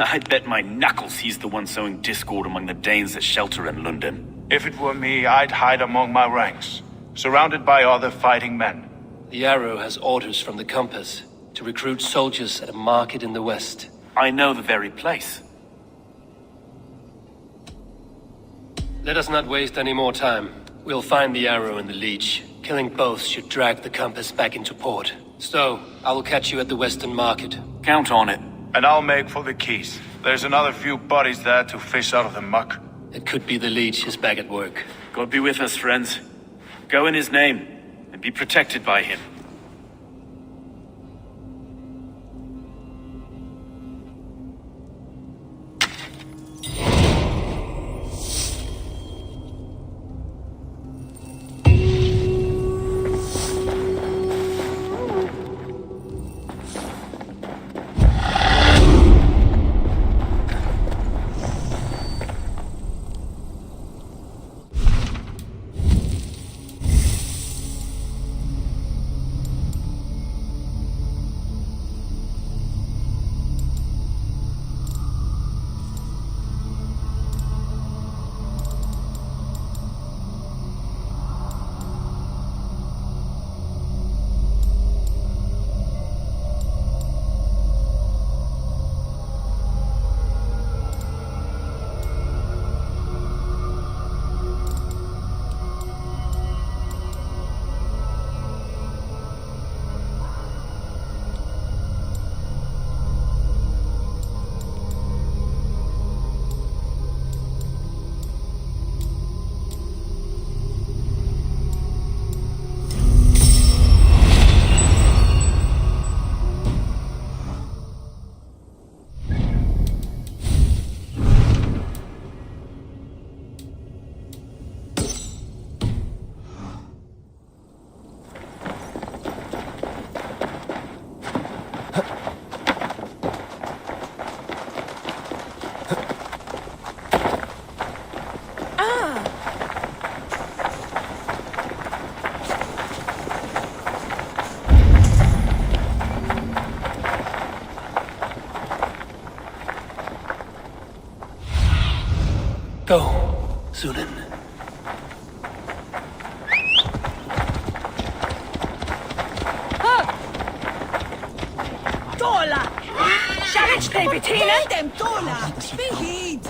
I'd bet my knuckles he's the one sowing discord among the Danes that shelter in London. If it were me, I'd hide among my ranks, surrounded by other fighting men. The arrow has orders from the compass to recruit soldiers at a market in the west. I know the very place. Let us not waste any more time. We'll find the arrow and the leech. Killing both should drag the compass back into port. Stowe, I will catch you at the western market. Count on it. And I'll make for the quays. There's another few bodies there to fish out of the muck. It could be the leech is back at work. God be with us, friends. Go in his name, and be protected by him. Go, Sunan. Dola! Sharich baby Tina! Them Dola! Speed!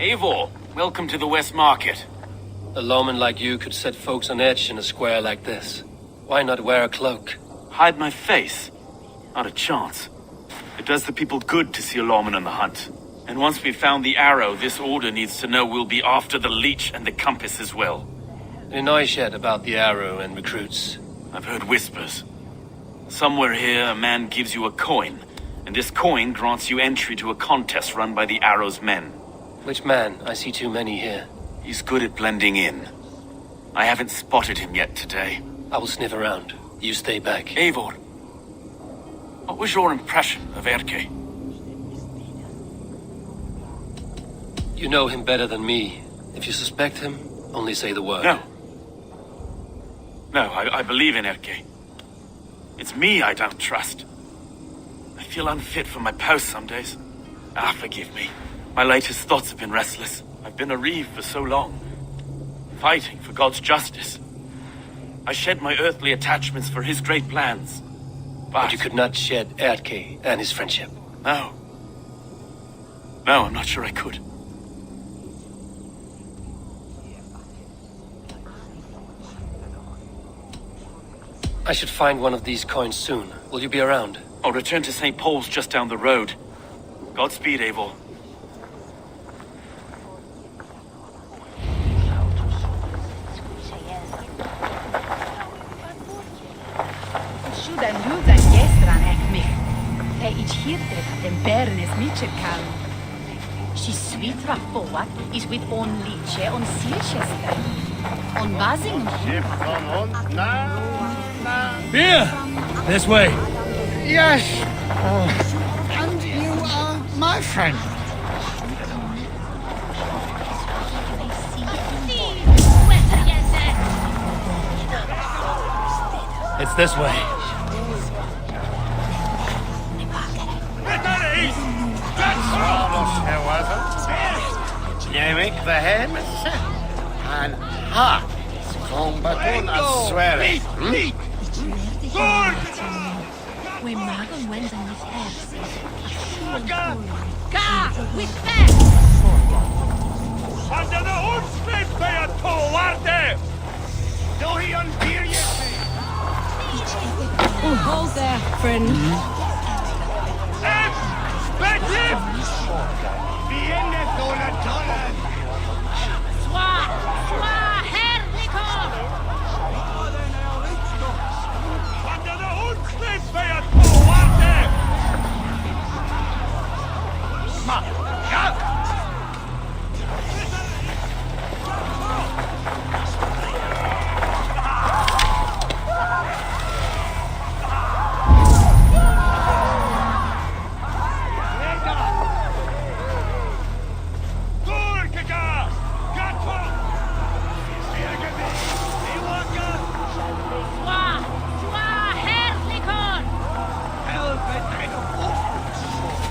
Eivor, welcome to the West Market. A lawman like you could set folks on edge in a square like this. Why not wear a cloak? Hide my face? Not a chance. It does the people good to see a lawman on the hunt. And once we've found the arrow, this order needs to know we'll be after the leech and the compass as well. Any noise yet about the arrow and recruits? I've heard whispers. Somewhere here, a man gives you a coin, and this coin grants you entry to a contest run by the arrow's men. Which man? I see too many here. He's good at blending in. I haven't spotted him yet today. I will sniff around. You stay back. Eivor, what was your impression of Erke? You know him better than me. If you suspect him, only say the word. No, I believe in Erke. It's me I don't trust. I feel unfit for my post some days. Forgive me. My latest thoughts have been restless. I've been a reeve for so long. Fighting for God's justice. I shed my earthly attachments for his great plans. But you could not shed Erke and his friendship. No. No, I'm not sure I could. I should find one of these coins soon. Will you be around? I'll return to St. Paul's just down the road. Godspeed, Eivor. She sweet Rafoa is with on Liche on Sealchester. On Basing. Beer! This way. Yes. And you are my friend. It's this way. Nemik the hem and ha from Batun as swear. We Magon went on his head. Ga! With fast! Under the Unskrift by a Towarte! Do he unbeer yet? Hold there, friend. Back him! Swa! Swa! Herrlikor! Under the Unskrift by a Towarte!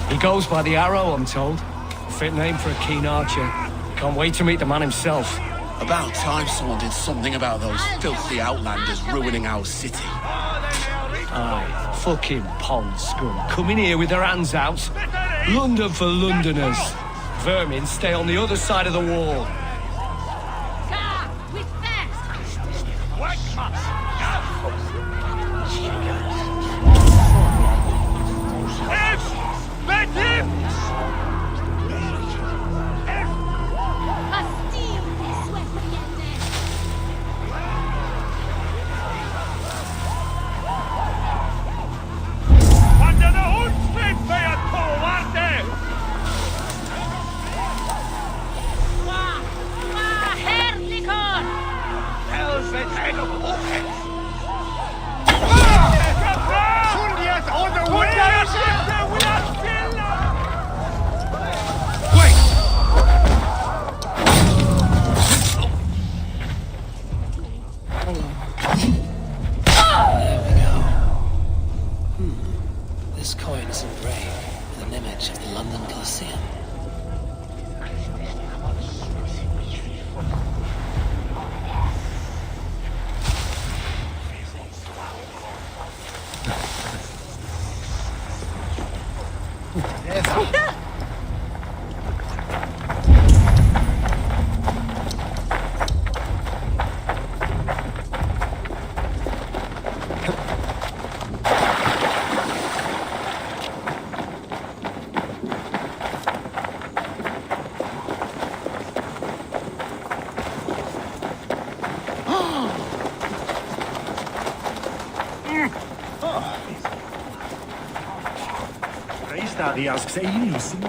He goes by the arrow, I'm told. A fit name for a keen archer. Can't wait to meet the man himself. About time someone did something about those filthy outlanders ruining our city. Aye, fucking pond scum. Coming here with their hands out. London for Londoners. Vermin stay on the other side of the wall. This coin is engraved with an image of the London Colosseum. He asks Amy soon.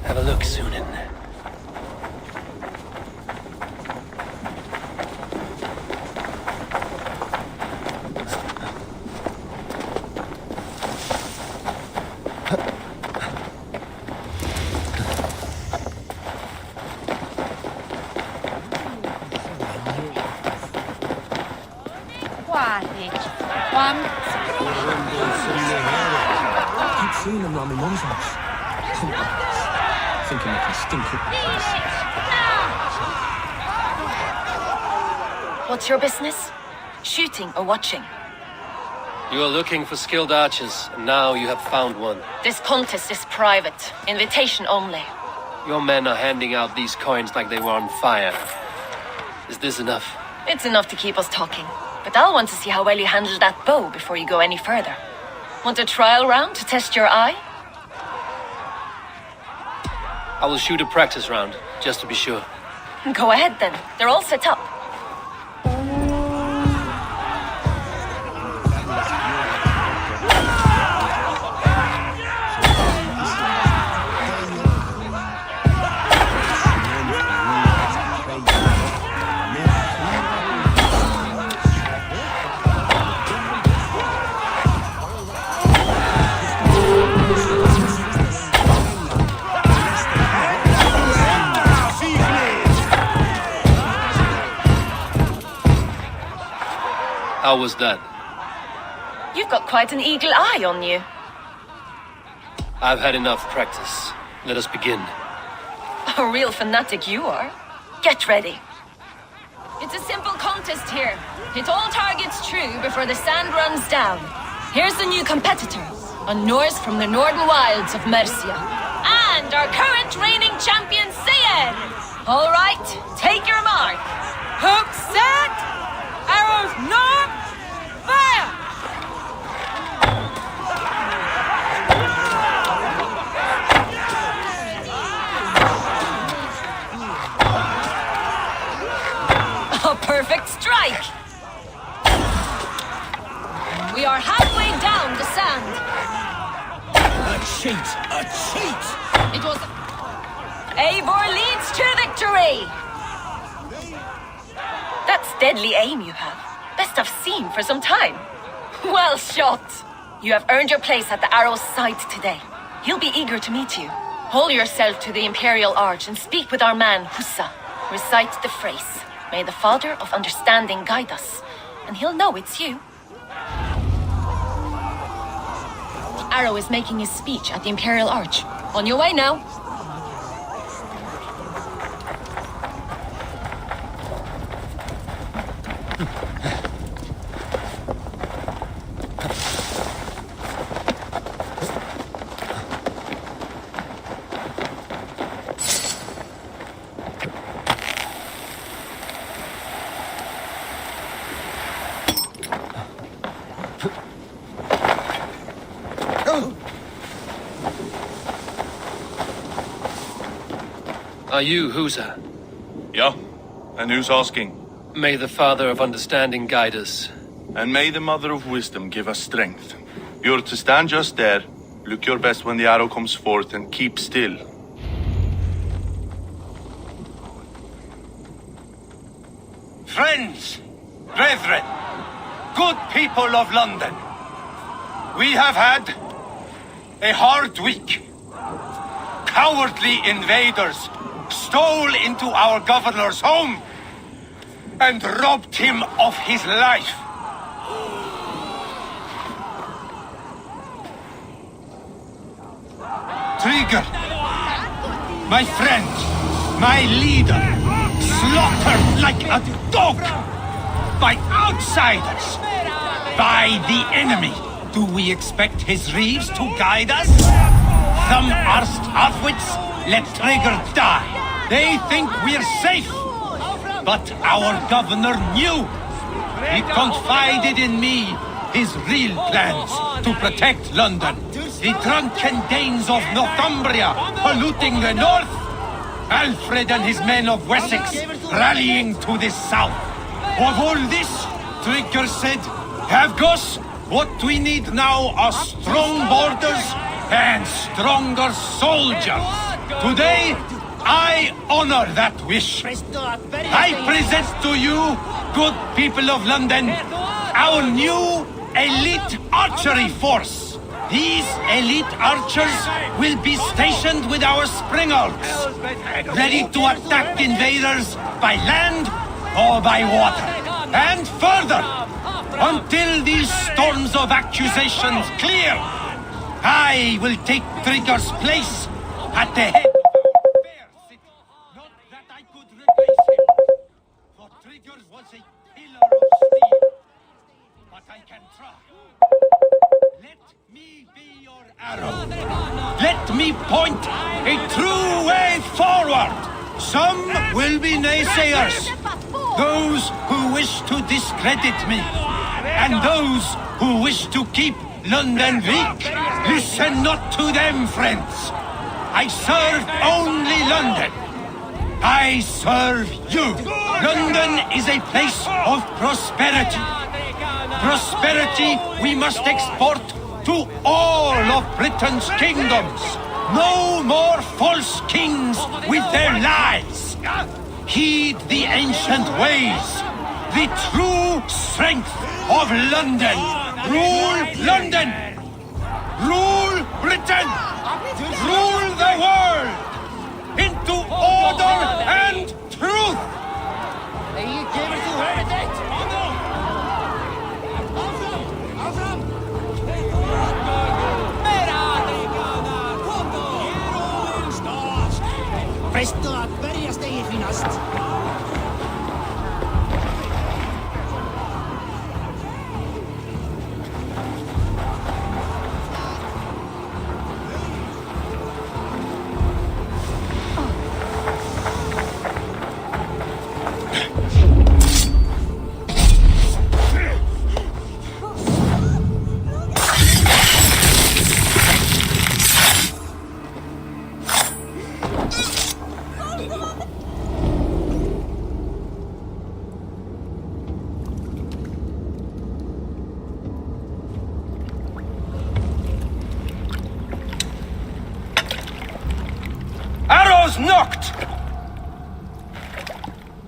Have a look, Sunan. I keep seeing them around my mum's house. Thinking they can stink up the place. What's your business? Shooting or watching? You are looking for skilled archers, and now you have found one. This contest is private. Invitation only. Your men are handing out these coins like they were on fire. Is this enough? It's enough to keep us talking. But I'll want to see how well you handle that bow before you go any further. Want a trial round to test your eye? I will shoot a practice round, just to be sure. Go ahead then. They're all set up. How was that? You've got quite an eagle eye on you. I've had enough practice. Let us begin. A real fanatic you are. Get ready. It's a simple contest here. Hit all targets true before the sand runs down. Here's the new competitor, a Norse from the northern wilds of Mercia. And our current reigning champion, Sayed. All right, take your mark. Hook set! Arrows north! Fire! A perfect strike! We are halfway down the sand. A cheat! A cheat! It was... Eivor leads to victory! That's deadly aim you have. Best I've seen for some time. Well shot! You have earned your place at the arrow's side today. He'll be eager to meet you. Hold yourself to the Imperial Arch and speak with our man, Hussa. Recite the phrase. May the Father of Understanding guide us. And he'll know it's you. The arrow is making his speech at the Imperial Arch. On your way now. Are you Husa? Yeah, and who's asking? May the Father of Understanding guide us. And may the Mother of Wisdom give us strength. You're to stand just there, look your best when the arrow comes forth, and keep still. Friends, brethren, good people of London, we have had a hard week. Cowardly invaders stole into our governor's home and robbed him of his life. Trigger, my friend, my leader, slaughtered like a dog by outsiders, by the enemy. Do we expect his reeves to guide us? Some arsed halfwits let Trigger die. They think we're safe. But our governor knew. He confided in me his real plans to protect London. The drunken Danes of Northumbria polluting the north. Alfred and his men of Wessex rallying to the south. Of all this, Trigger said, Havgos, what we need now are strong borders and stronger soldiers. Today, I honor that wish. I present to you, good people of London, our new elite archery force. These elite archers will be stationed with our springalders, ready to attack invaders by land or by water. And further, until these storms of accusations clear, I will take Trigger's place at the head of our fair city. Not that I could replace him, for Trigger was a pillar of steel. But I can try. Let me be your arrow. Let me point a true way forward. Some will be naysayers, those who wish to discredit me, and those who wish to keep London weak. Listen not to them, friends. I serve only London. I serve you. London is a place of prosperity. Prosperity we must export to all of Britain's kingdoms. No more false kings with their lies. Heed the ancient ways. The true strength of London. Rule London. Rule Britain. Rule the world. Into order and truth. Presto att börja steg finast. Knocked!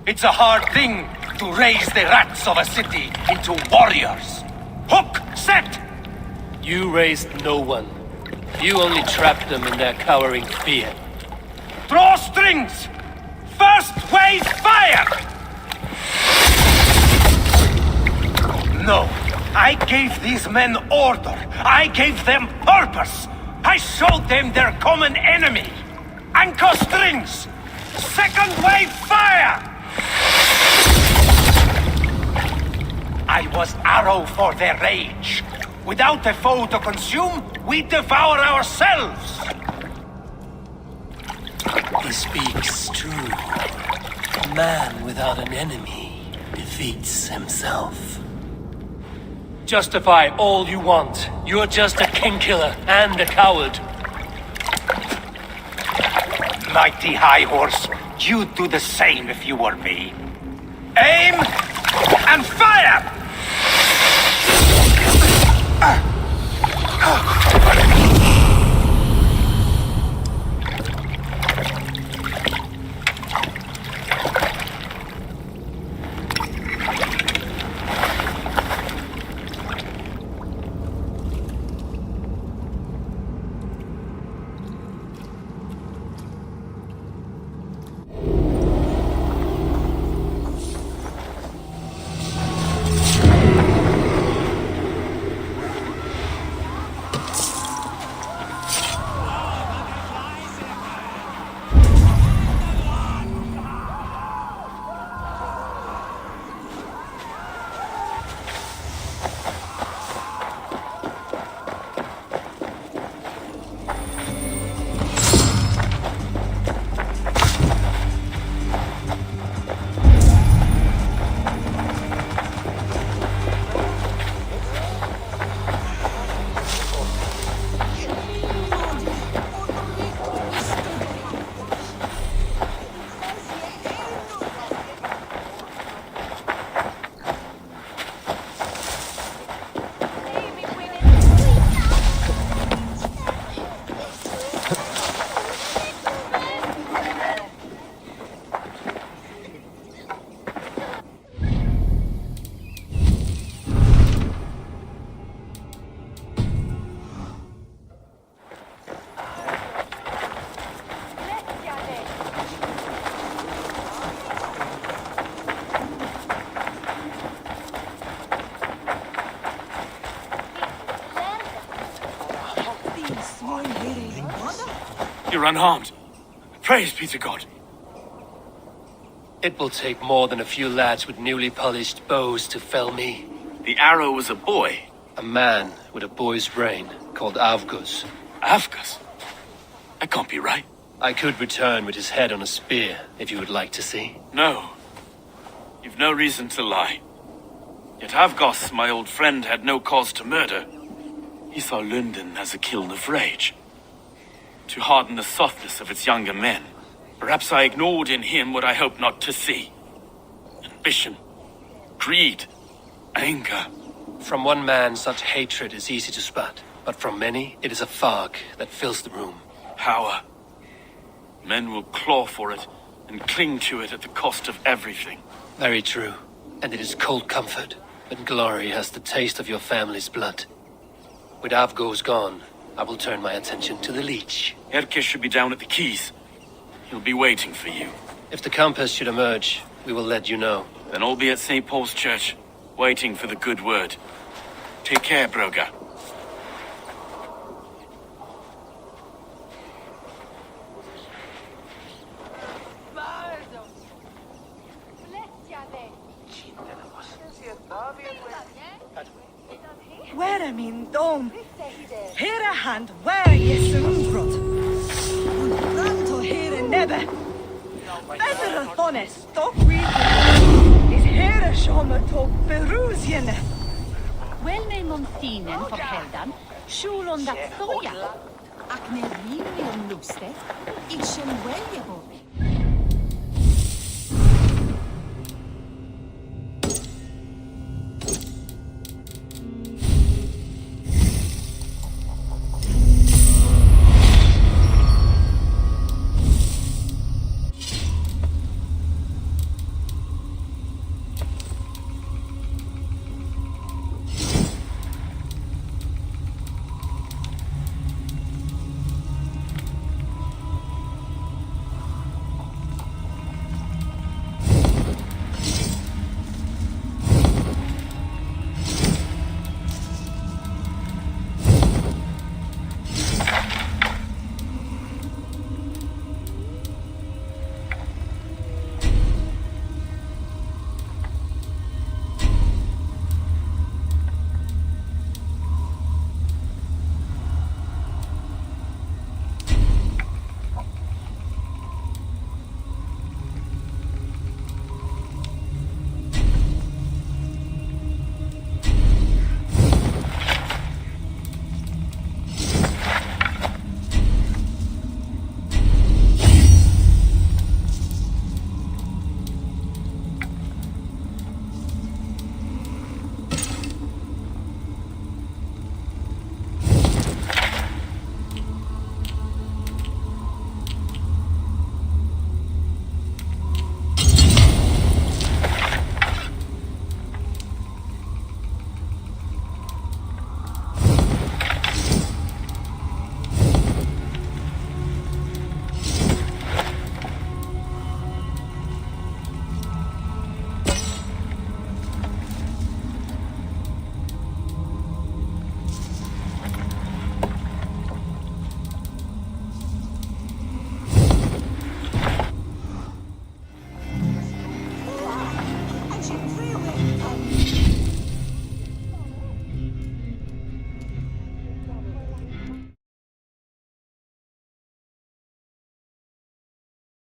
It's a hard thing to raise the rats of a city into warriors. Hook, set! You raised no one. You only trapped them in their cowering fear. Draw strings! First wave fire! No, I gave these men order. I gave them purpose. I showed them their common enemy. Anchor strings! Second wave fire! I was arrow for their rage. Without a foe to consume, we devour ourselves. He speaks true. A man without an enemy defeats himself. Justify all you want. You're just a king-killer and a coward. Mighty High Horse, you'd do the same if you were me. Aim and fire! You're unharmed. Praise be to God. It will take more than a few lads with newly polished bows to fell me. The arrow was a boy. A man with a boy's brain, called Avgus. Avgus? That can't be right. I could return with his head on a spear, if you would like to see. No. You've no reason to lie. Yet Avgos, my old friend, had no cause to murder. He saw London as a kiln of rage. To harden the softness of its younger men. Perhaps I ignored in him what I hoped not to see. Ambition. Greed. Anger. From one man, such hatred is easy to spot. But from many, it is a fog that fills the room. Power. Men will claw for it and cling to it at the cost of everything. Very true. And it is cold comfort when glory has the taste of your family's blood. With Avgos gone, I will turn my attention to the Leech. Erke should be down at the quays. He'll be waiting for you. If the Compass should emerge, we will let you know. Then I'll be at St. Paul's Church, waiting for the good word. Take care, Broga. Where är min dom? Here hand, where is Sundrot? Und Branto here nebbe. Better a thonne stock weed. Is here shomme to Perusien. Well, may Montinen for Heldan, sure on that soja. Akne really on Lustet, ich shall well